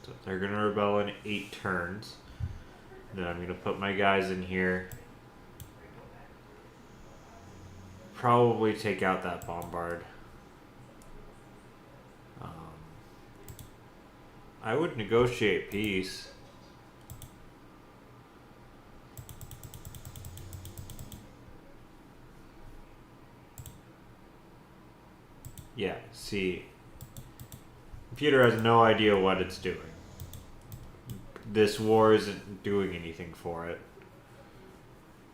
Speaker 1: So they're going to rebel in 8 turns. Then I'm going to put my guys in here. Probably take out that bombard. I would negotiate peace. Yeah, see. Computer has no idea what it's doing. This war isn't doing anything for it.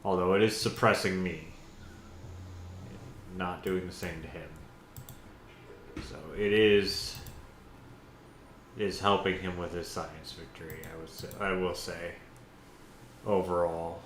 Speaker 1: Although it is suppressing me. Not doing the same to him. So it is helping him with his science victory, I will say. Overall.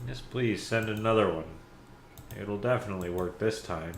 Speaker 1: Yes, please send another one. It'll definitely work this time.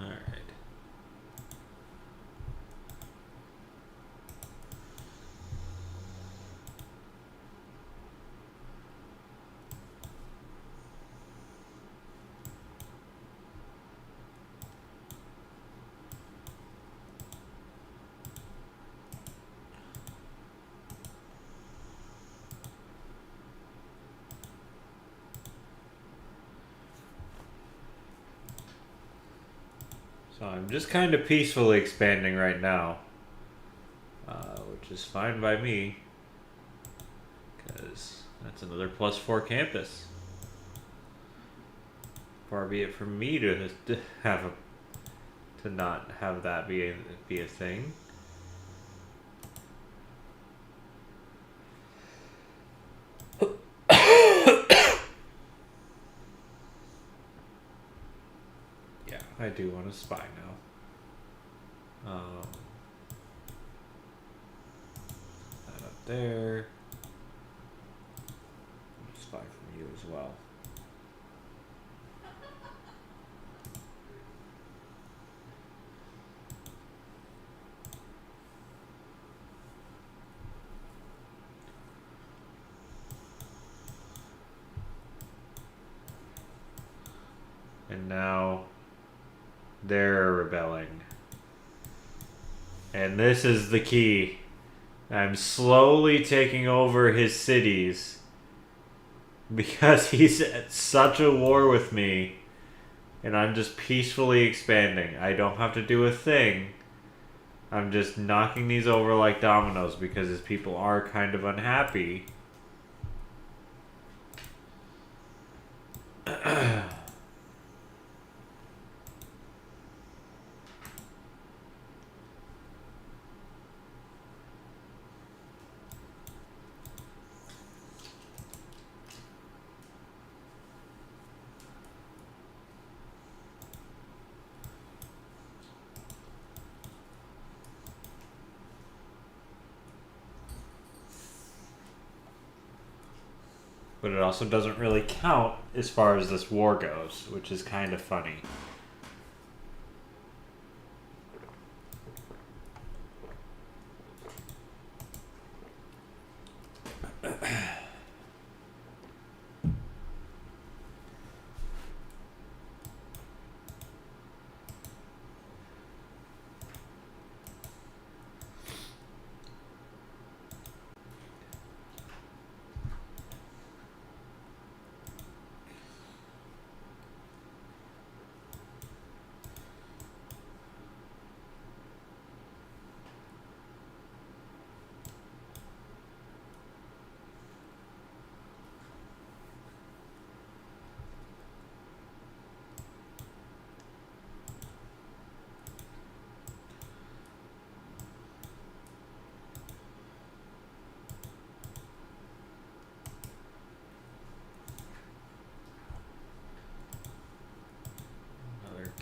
Speaker 1: Alright. So I'm just kind of peacefully expanding right now, which is fine by me, because that's another +4 campus. Far be it from me to have to not have that be a thing. Yeah, I do want to spy now. That up there. Spy from you as well. And now they're rebelling. And this is the key. I'm slowly taking over his cities because he's at such a war with me, and I'm just peacefully expanding. I don't have to do a thing. I'm just knocking these over like dominoes because his people are kind of unhappy. But it also doesn't really count as far as this war goes, which is kind of funny.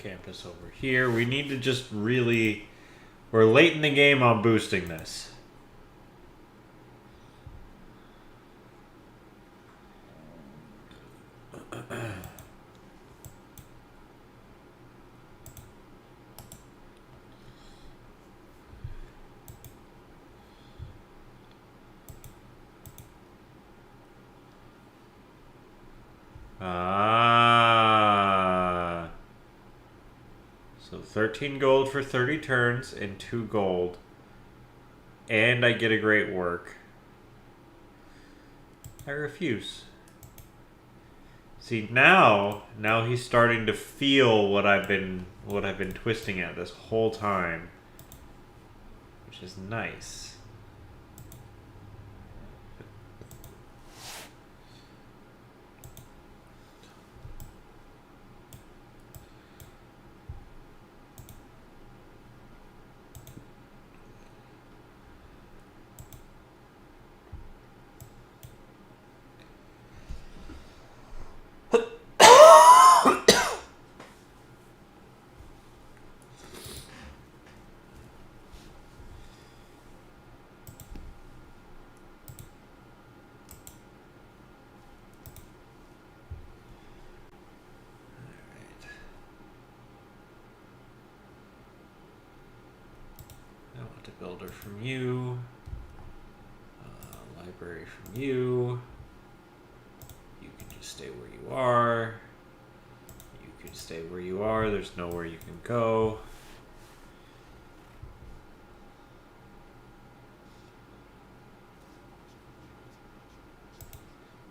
Speaker 1: campus over here. We need to just really... We're late in the game on boosting this. So 13 gold for 30 turns and 2 gold. And I get a great work. I refuse. See, now he's starting to feel what I've been twisting at this whole time. Which is nice. Builder from you, library from you. You can just stay where you are. You can stay where you are. There's nowhere you can go.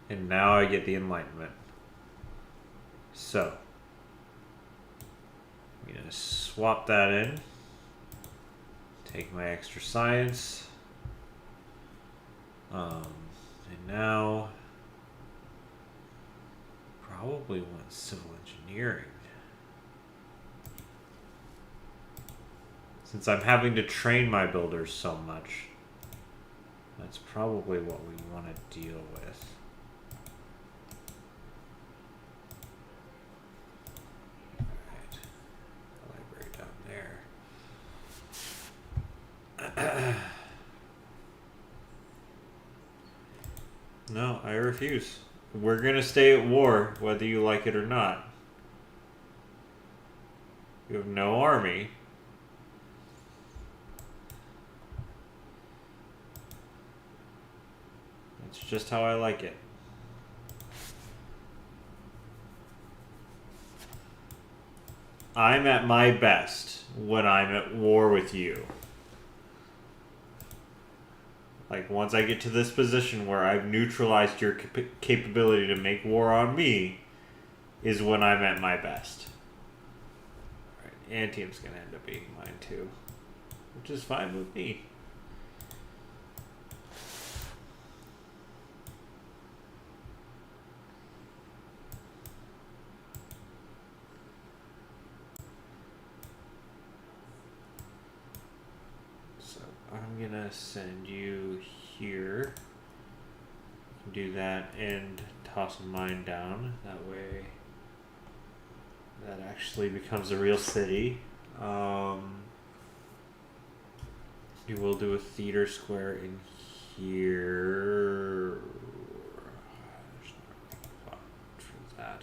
Speaker 1: And now I get the Enlightenment. So, I'm going to swap that in. Take my extra science. And now probably want civil engineering. Since I'm having to train my builders so much, that's probably what we want to deal with. Alright. Library down there. No, I refuse. We're gonna stay at war, whether you like it or not. You have no army. That's just how I like it. I'm at my best when I'm at war with you. Like, once I get to this position where I've neutralized your capability to make war on me, is when I'm at my best. Alright, Antioch's gonna end up being mine too. Which is fine with me. I'm gonna send you here. Do that and toss a mine down. That way that actually becomes a real city. You will do a theater square in here. There's no spot for that.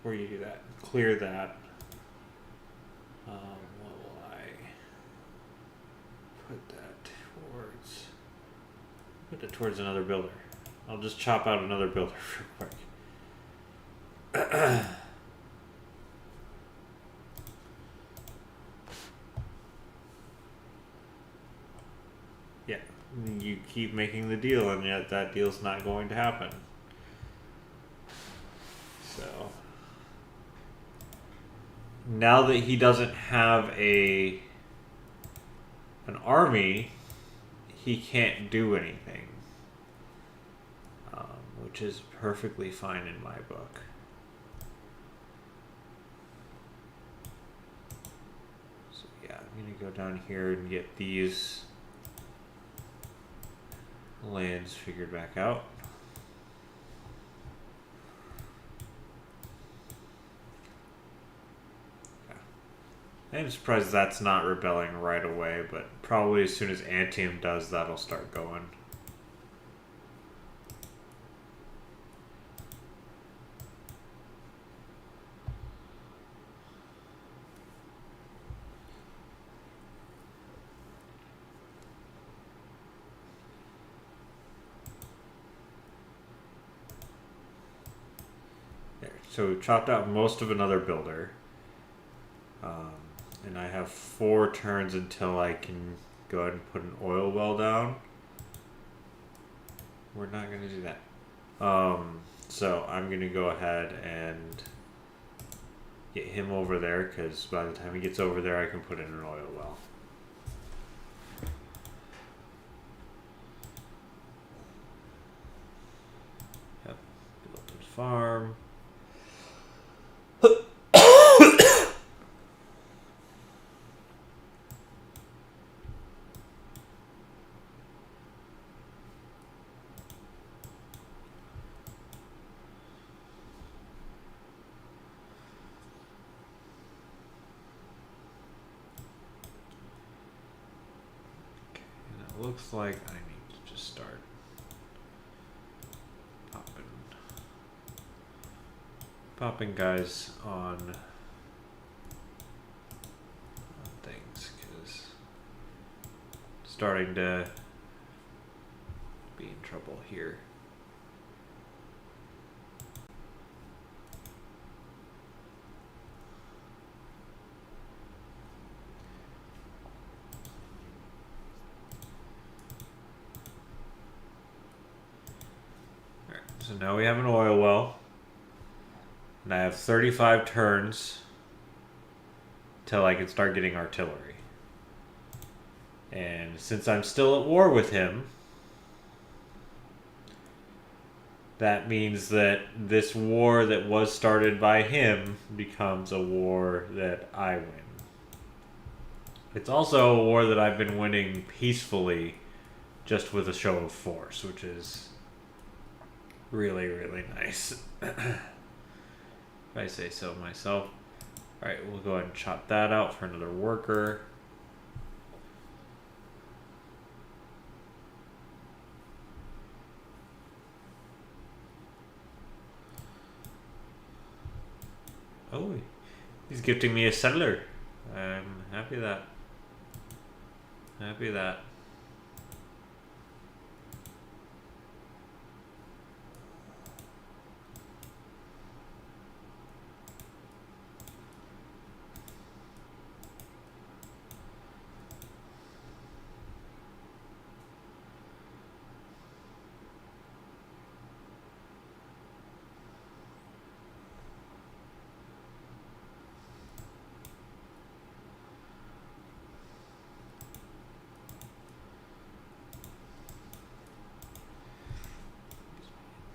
Speaker 1: Before you do that, clear that. What will I put that towards? Put it towards another builder. I'll just chop out another builder real quick. Yeah, you keep making the deal, and yet that deal's not going to happen. So now that he doesn't have an army, he can't do anything, which is perfectly fine in my book. So yeah, me go down here and get these lands figured back out. I'm surprised that's not rebelling right away, but probably as soon as Antium does, that'll start going. There. So we've chopped out most of another builder. And I have 4 turns until I can go ahead and put an oil well down. We're not going to do that. So I'm going to go ahead and get him over there, because by the time he gets over there, I can put in an oil well. Yep. Build his farm. Looks like I need to just start popping guys on things, because starting to be in trouble here. So now we have an oil well, and I have 35 turns till I can start getting artillery. And since I'm still at war with him, that means that this war that was started by him becomes a war that I win. It's also a war that I've been winning peacefully, just with a show of force, which is really, really nice. If I say so myself. Alright, we'll go ahead and chop that out for another worker. Oh, he's gifting me a settler. I'm happy that. Happy that.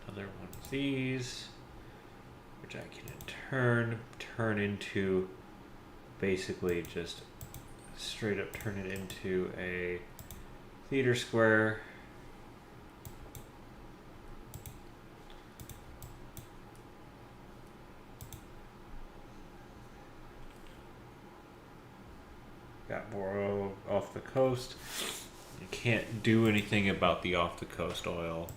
Speaker 1: Another one of these, which I can turn into basically just straight up turn it into a theater square. Got more oil off the coast. You can't do anything about the off the coast oil.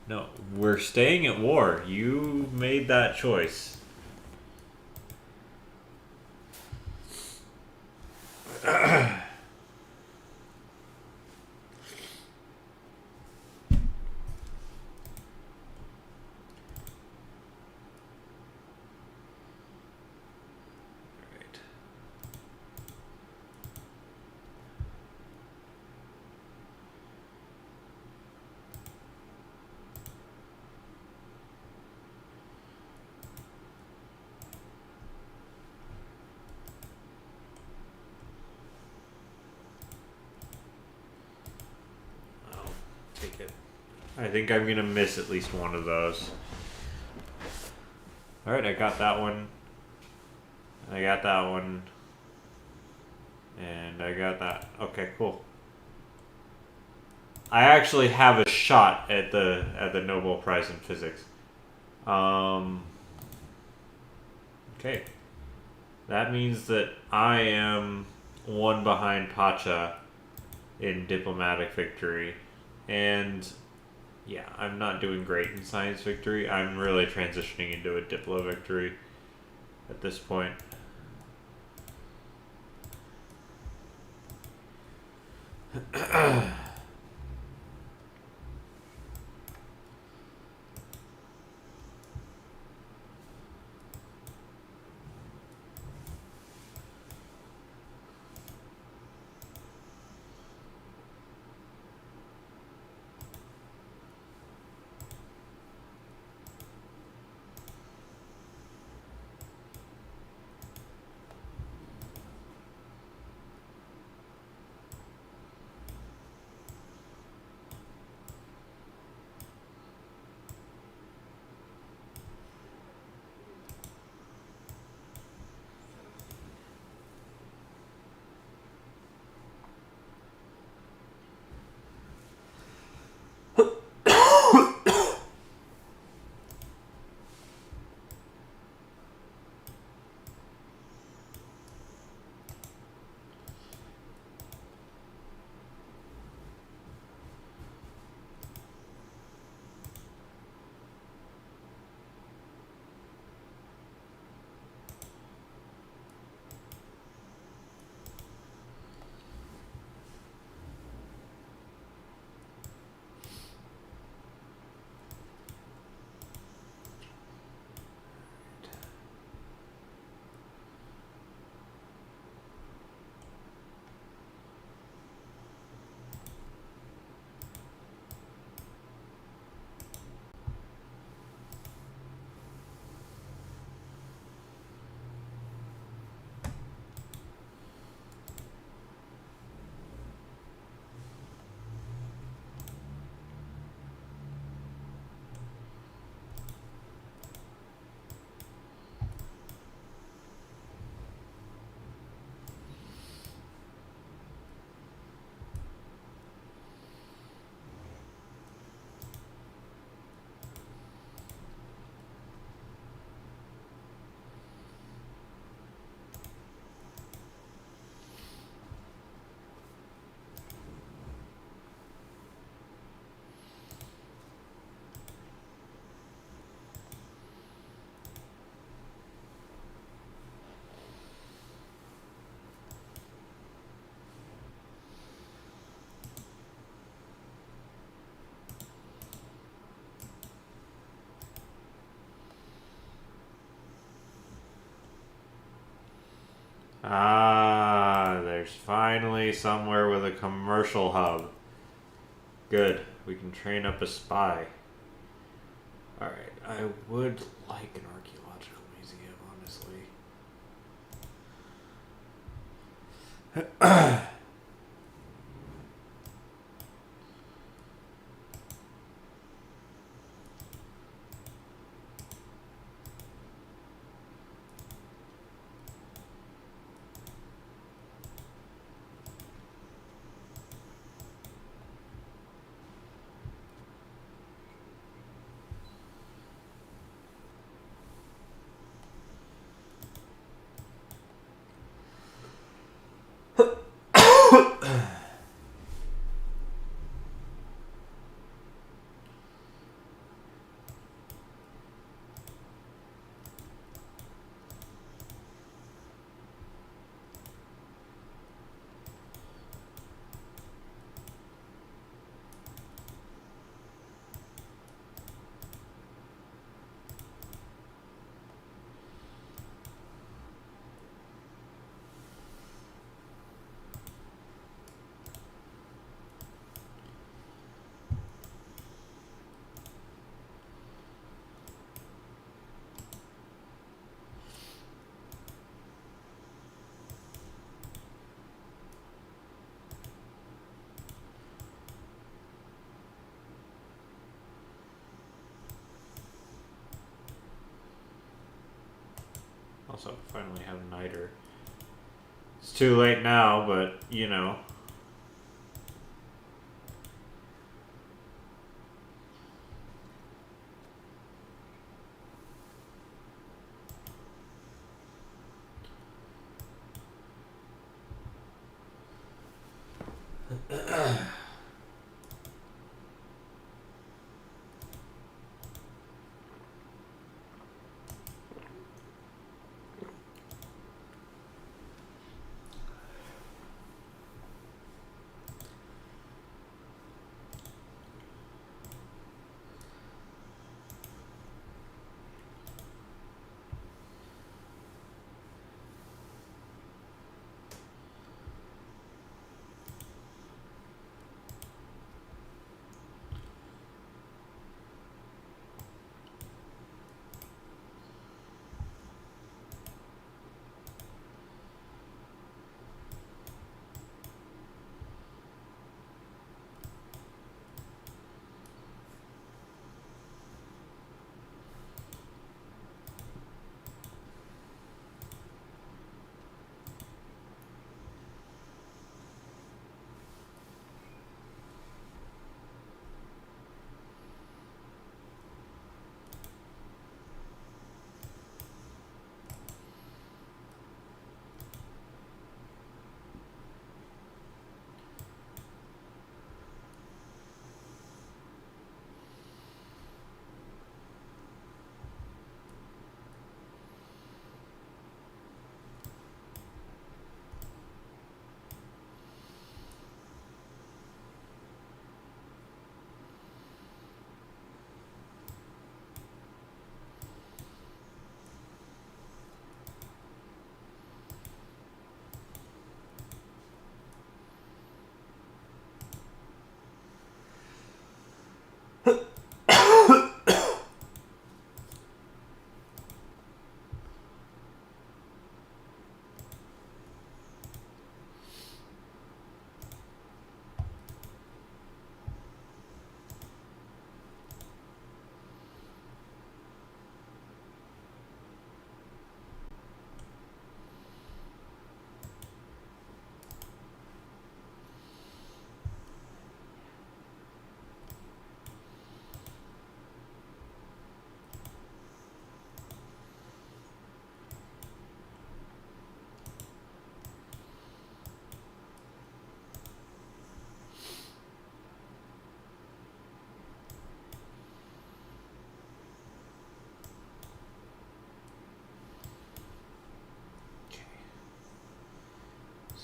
Speaker 1: No, we're staying at war. You made that choice. Take it. I think I'm gonna miss at least one of those. Alright, I got that one. I got that one. And I got that. Okay, cool. I actually have a shot at the Nobel Prize in Physics. Okay. That means that I am one behind Pacha in diplomatic victory. And yeah, I'm not doing great in science victory. I'm really transitioning into a diplo victory at this point. Ah, there's finally somewhere with a commercial hub. Good. We can train up a spy. Alright, I would like an archaeological museum, honestly. Also, finally have Niter. It's too late now, but you know.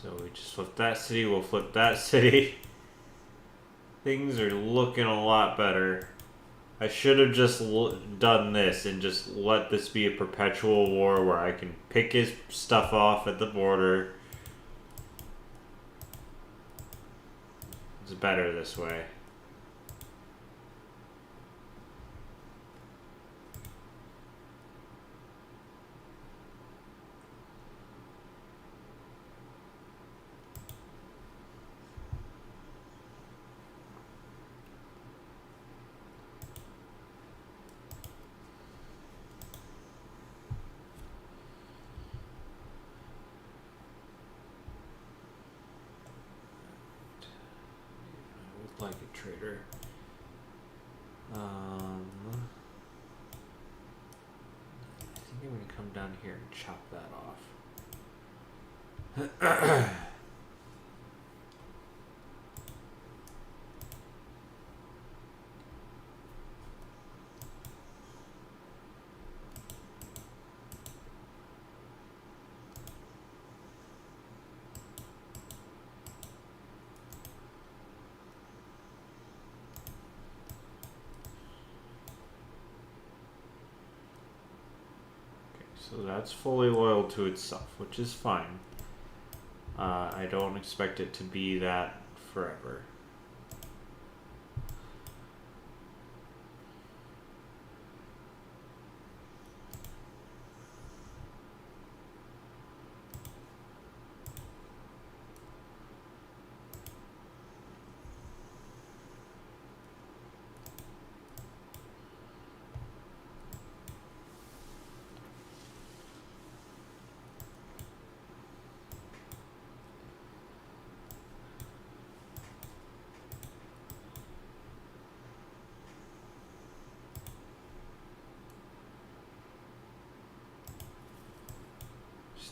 Speaker 1: So we just flip that city, we'll flip that city. Things are looking a lot better. I should have just done this and just let this be a perpetual war where I can pick his stuff off at the border. It's better this way. Like a trader. I think I'm gonna come down here and chop that off. So that's fully loyal to itself, which is fine. I don't expect it to be that forever.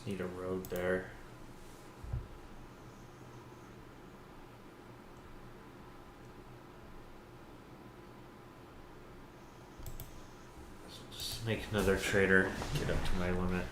Speaker 1: Just need a road there. So just make another trader get up to my limit.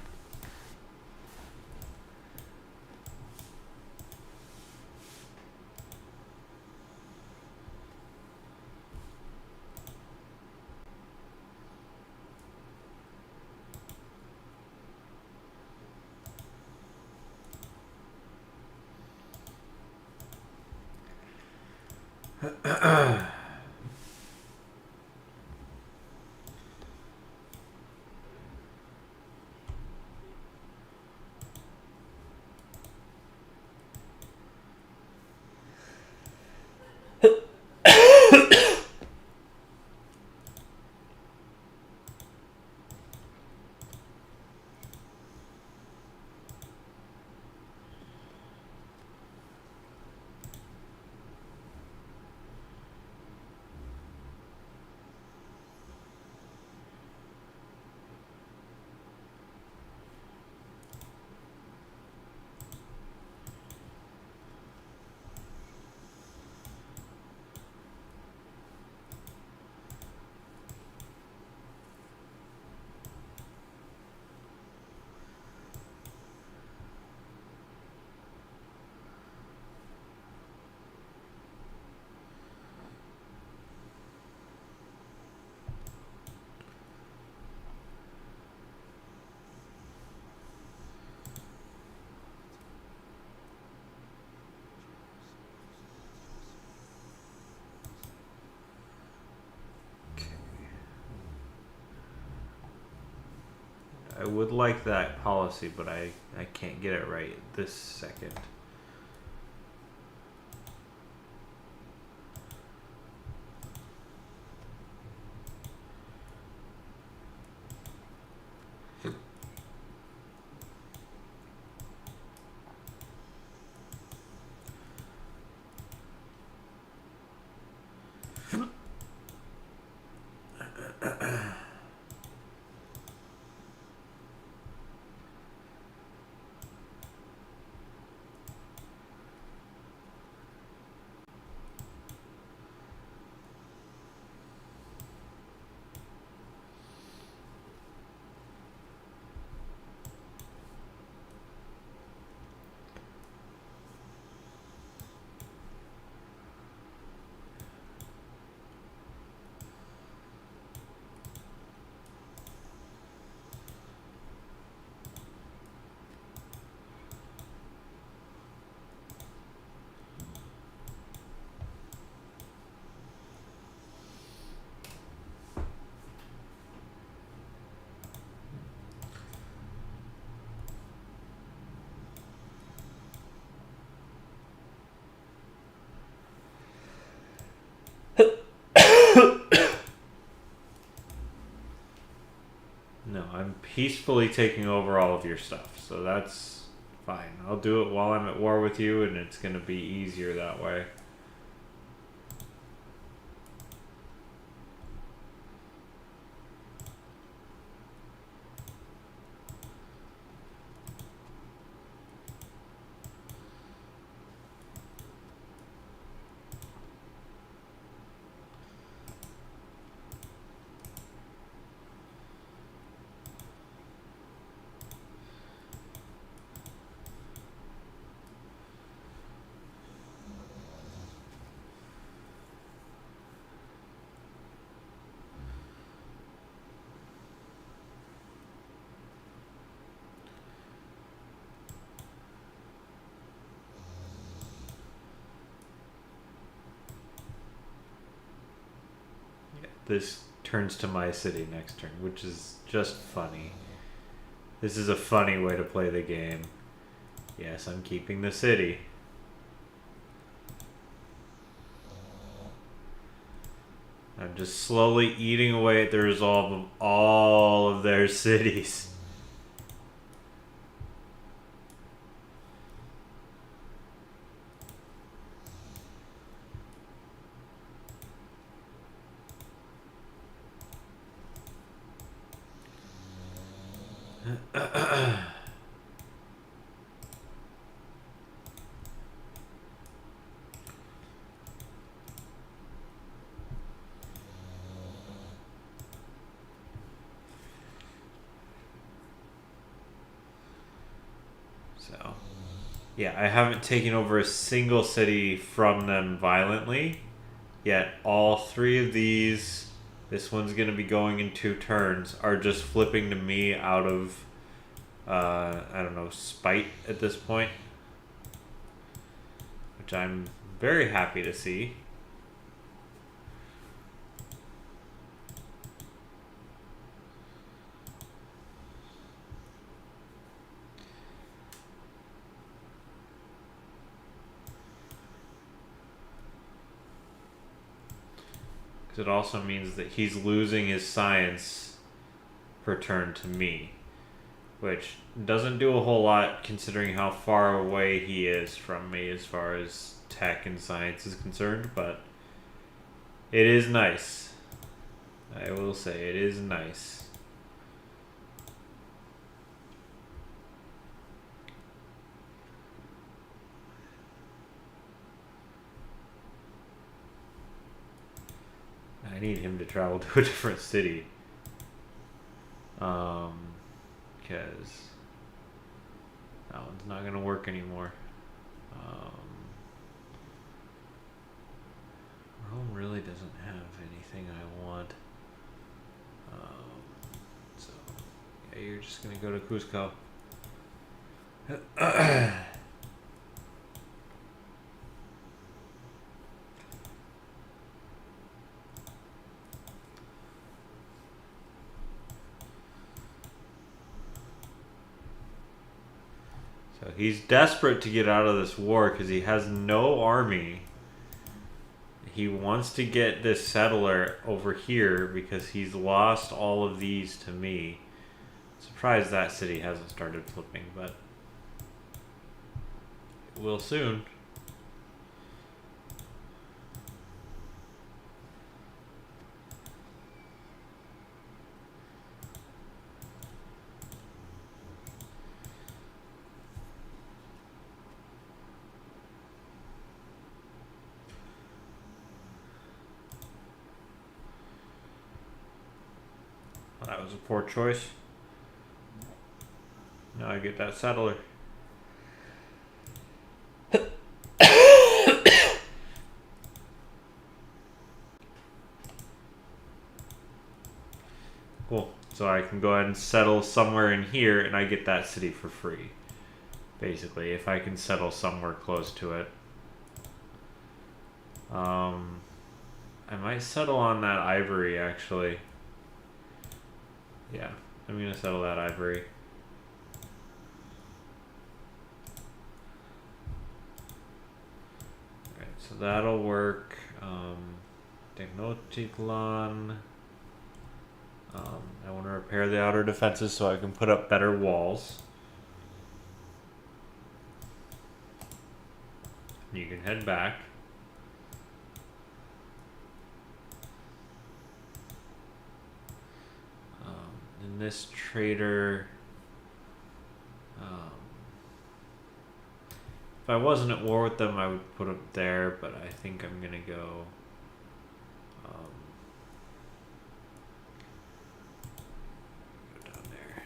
Speaker 1: I would like that policy, but I can't get it right this second. No, I'm peacefully taking over all of your stuff, so that's fine. I'll do it while I'm at war with you, and it's going to be easier that way. This turns to my city next turn, which is just funny. This is a funny way to play the game. Yes, I'm keeping the city. I'm just slowly eating away at the resolve of all of their cities. So, yeah, I haven't taken over a single city from them violently. Yet all three of these, this one's going to be going in 2 turns, are just flipping to me out of, I don't know, spite at this point. Which I'm very happy to see. It also means that he's losing his science per turn to me, which doesn't do a whole lot considering how far away he is from me as far as tech and science is concerned, but it is nice. I will say it is nice. I need him to travel to a different city. Because that one's not going to work anymore. Rome really doesn't have anything I want. So, yeah, you're just going to go to Cusco. So he's desperate to get out of this war because he has no army. He wants to get this settler over here because he's lost all of these to me. Surprised that city hasn't started flipping, but it will soon. That was a poor choice. Now I get that settler. Cool. So I can go ahead and settle somewhere in here and I get that city for free. Basically, if I can settle somewhere close to it. I might settle on that ivory actually. Yeah, I'm gonna settle that ivory. Alright, so that'll work. Tenochtitlan. I want to repair the outer defenses so I can put up better walls. You can head back. And this trader, if I wasn't at war with them, I would put them there, but I think I'm gonna go. Go down there.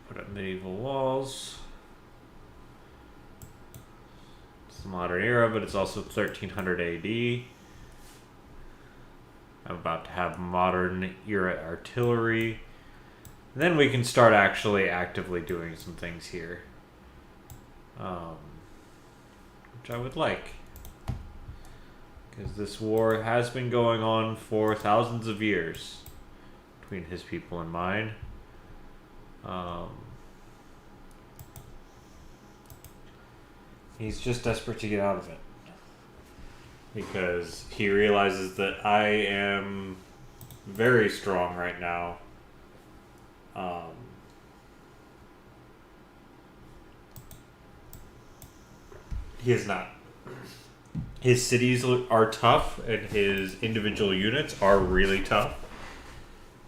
Speaker 1: Put up medieval walls. It's the modern era, but it's also 1300 AD. I'm about to have modern era artillery. And then we can start actually actively doing some things here. Which I would like. Because this war has been going on for thousands of years between his people and mine. He's just desperate to get out of it. Because he realizes that I am very strong right now. He is not. His cities are tough, and his individual units are really tough.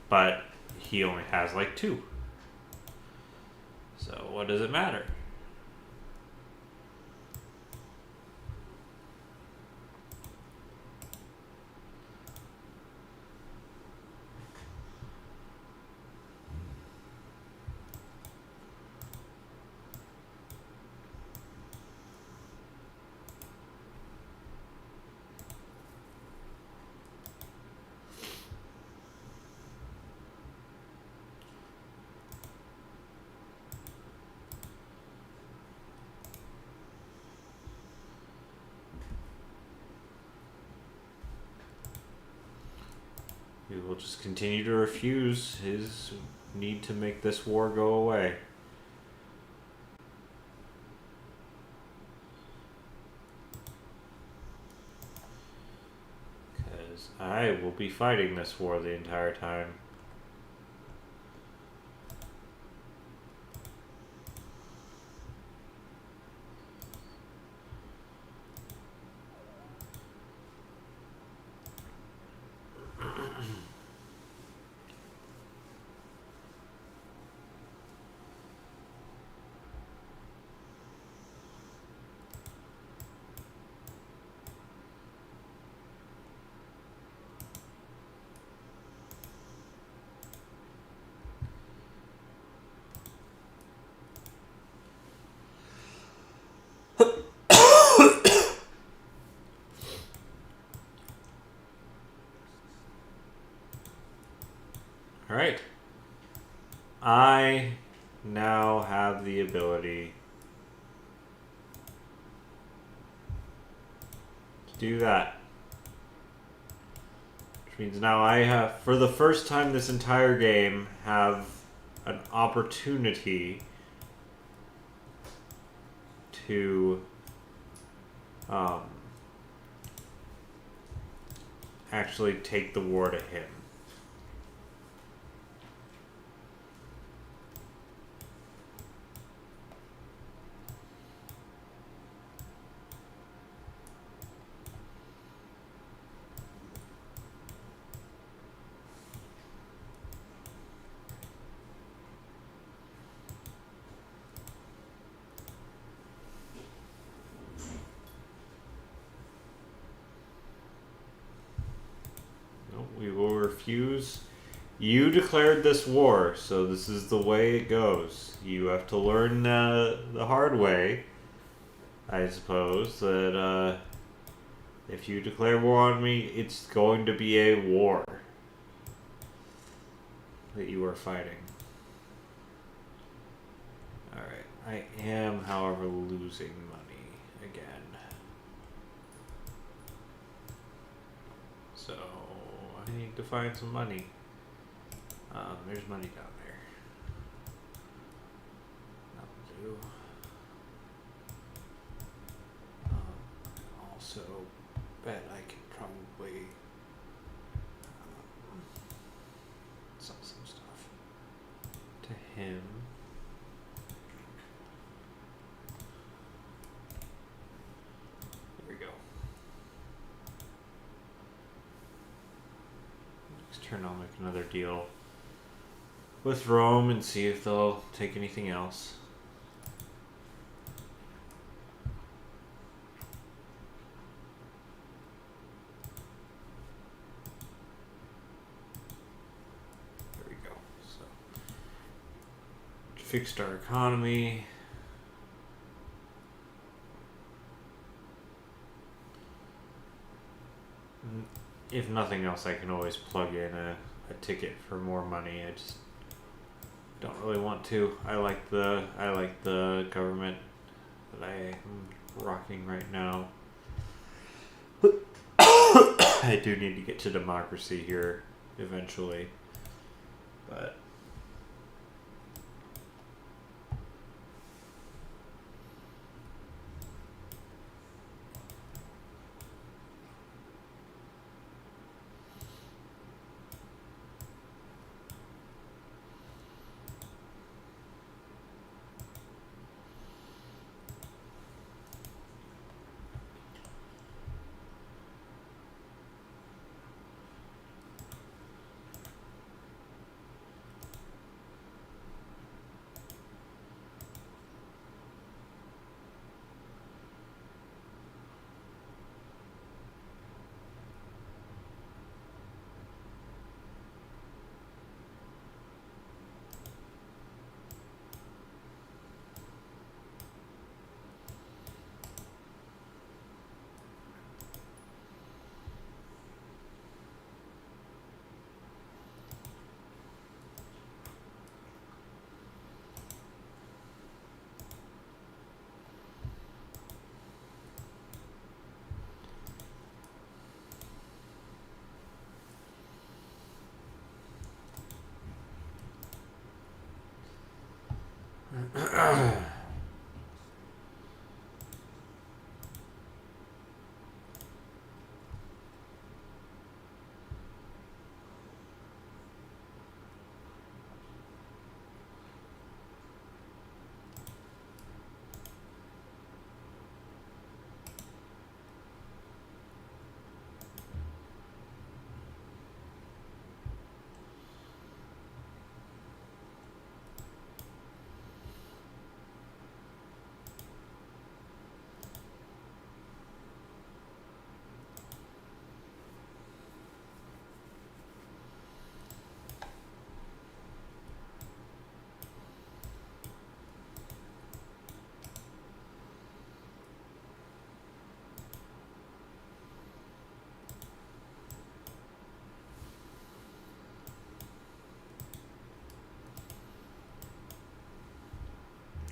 Speaker 1: But he only has like 2. So what does it matter? We will just continue to refuse his need to make this war go away. Because I will be fighting this war the entire time. Alright. I now have the ability to do that. Which means now I have, for the first time this entire game, have an opportunity to actually take the war to him. We will refuse. You declared this war, so this is the way it goes. You have to learn the hard way, I suppose, that if you declare war on me, it's going to be a war that you are fighting. Alright, I am, however, losing money again. So I need to find some money. There's money down there. That'll do. Also, bet I could probably sell some stuff to him. There we go. Next turn I'll make another deal with Rome and see if they'll take anything else. There we go. So fixed our economy. If nothing else, I can always plug in a ticket for more money. I just don't really want to. I like the government that I am rocking right now. I do need to get to democracy here eventually, but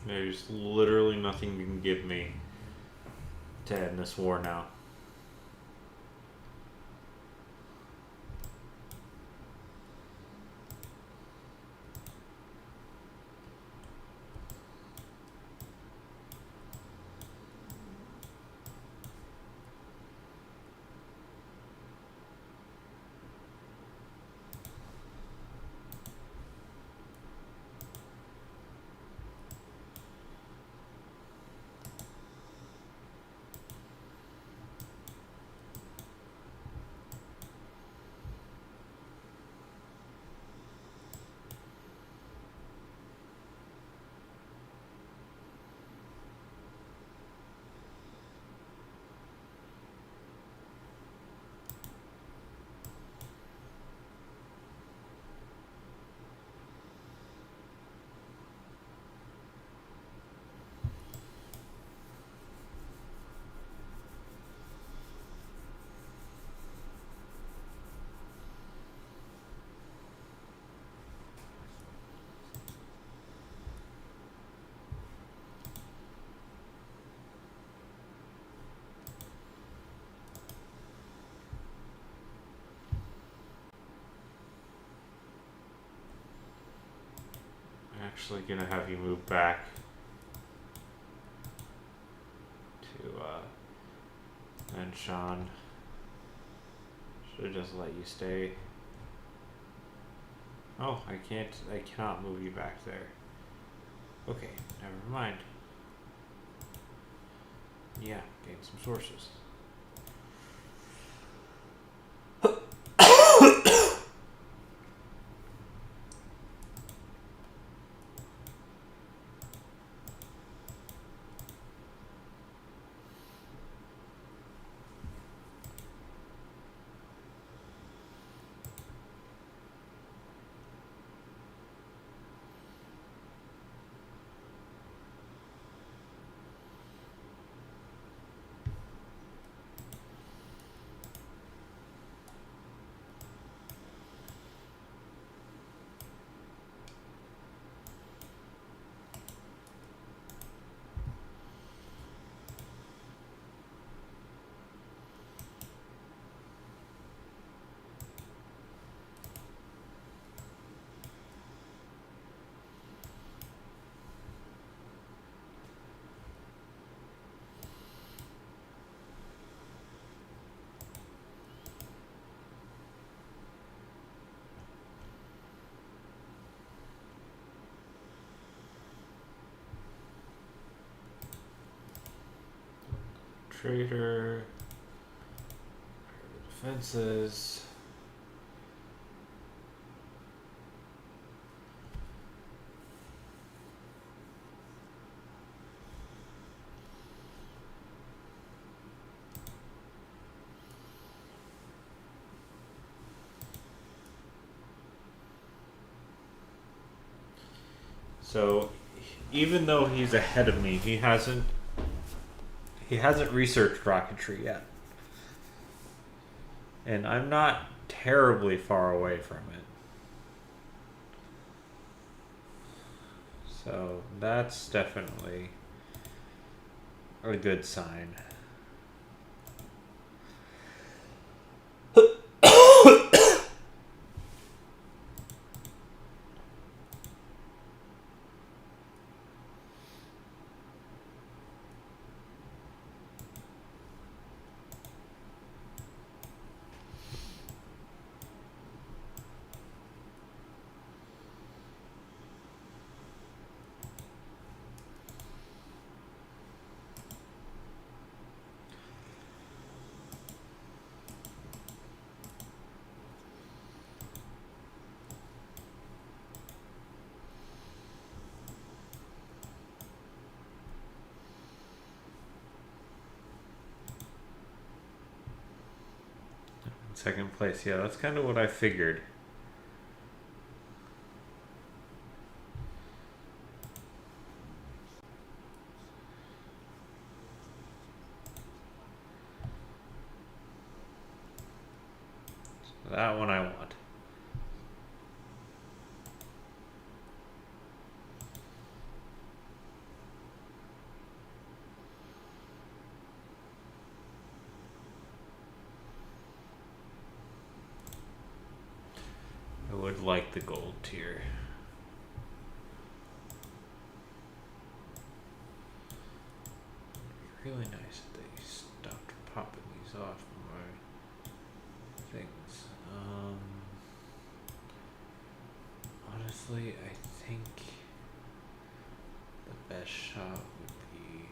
Speaker 1: There's literally nothing you can give me to end this war now. Actually gonna have you move back to Anshan. Should have just let you stay. Oh, I cannot move you back there. Okay, never mind. Yeah, gain some sources. Trader, defenses. So, even though he's ahead of me, he hasn't researched rocketry yet. And I'm not terribly far away from it. So that's definitely a good sign. Second place, yeah, that's kind of what I figured. So that one I want. like the gold tier. Really nice that they stopped popping these off my things. Honestly, I think the best shot would be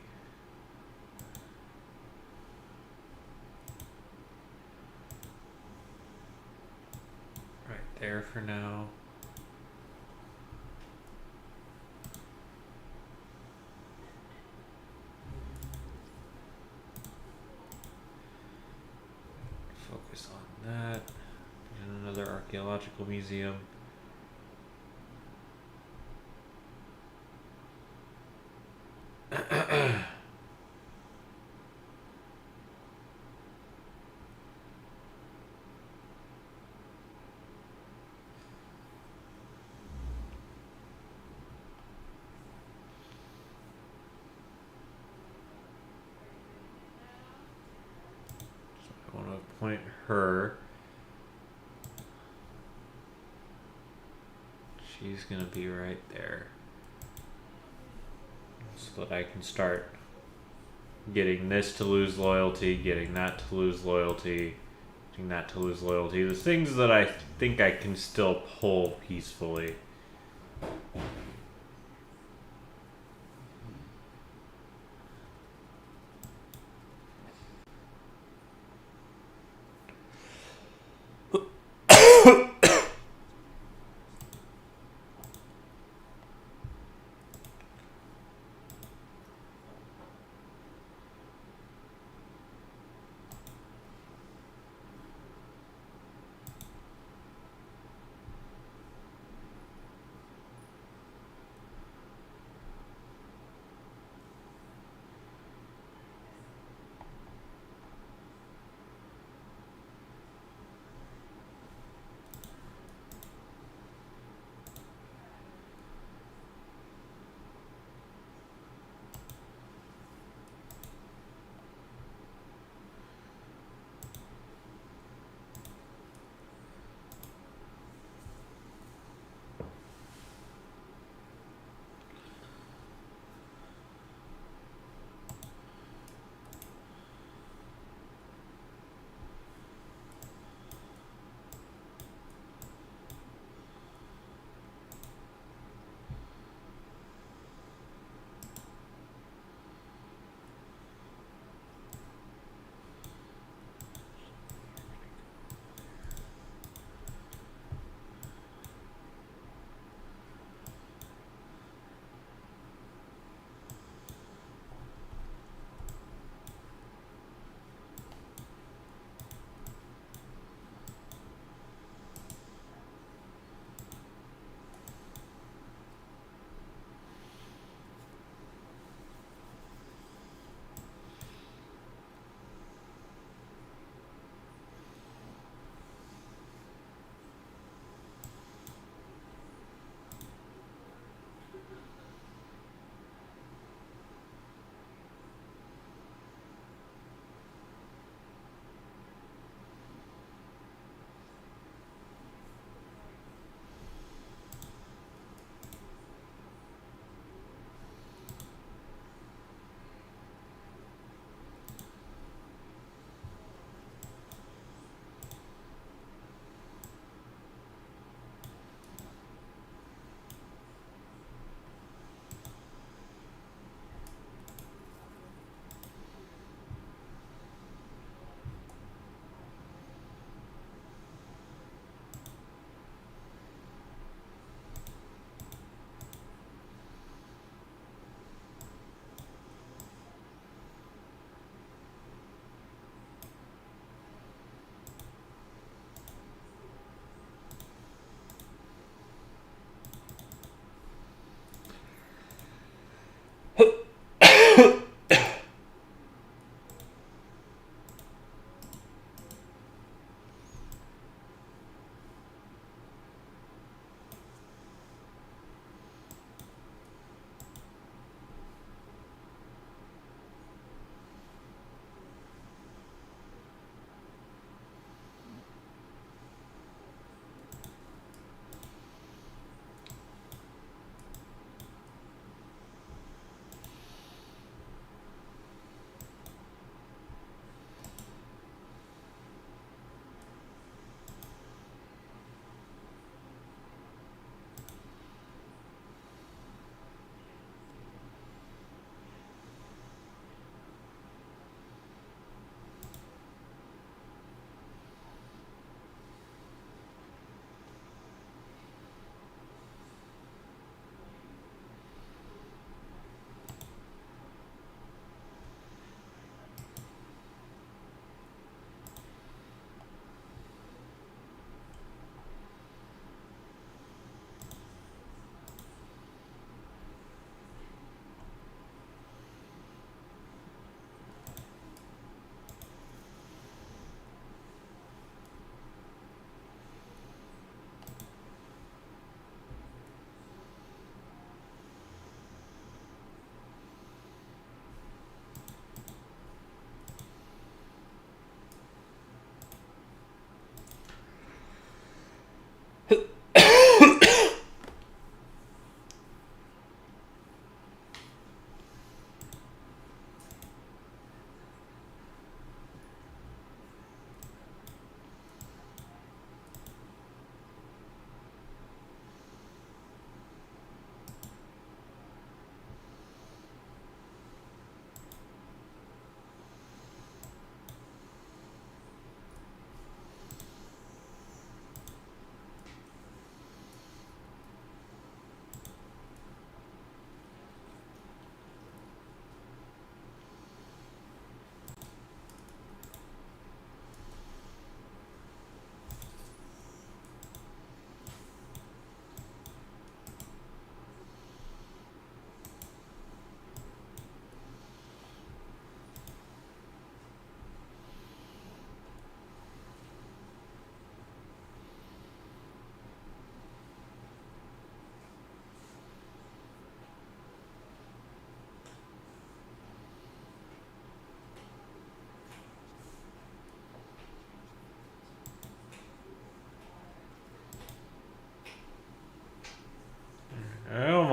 Speaker 1: right there for now. Focus on that. And another archaeological museum. I want to appoint her. She's going to be right there. So that I can start getting this to lose loyalty, getting that to lose loyalty, getting that to lose loyalty. The things that I think I can still pull peacefully.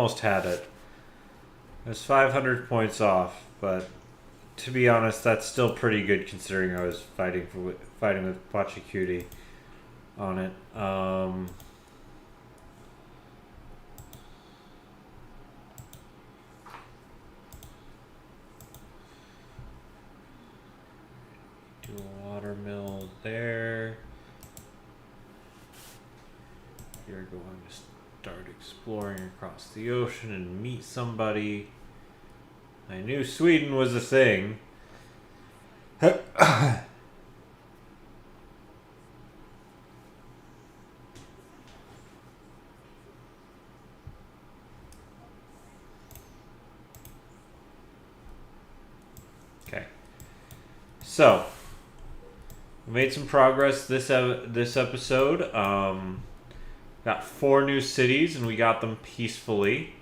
Speaker 1: almost had it. I was 500 points off, but to be honest, that's still pretty good considering I was fighting with Pachacuti on it. Do a water mill there. You're going to start exploring across the ocean and meet somebody. I knew Sweden was a thing. Okay. So, we made some progress this episode. Got 4 new cities and we got them peacefully.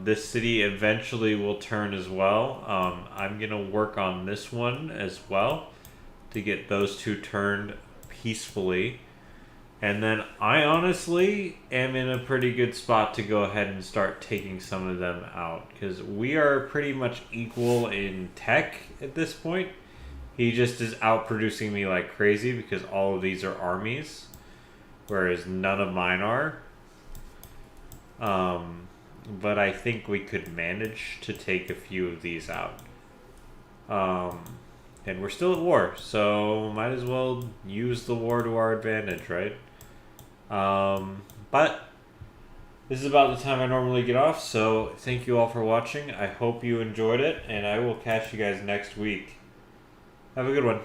Speaker 1: This city eventually will turn as well. I'm going to work on this one as well to get those 2 turned peacefully. And then I honestly am in a pretty good spot to go ahead and start taking some of them out. Because we are pretty much equal in tech at this point. He just is outproducing me like crazy because all of these are armies. Whereas none of mine are. But I think we could manage to take a few of these out. And we're still at war, so might as well use the war to our advantage, right? But this is about the time I normally get off, so thank you all for watching. I hope you enjoyed it, and I will catch you guys next week. Have a good one.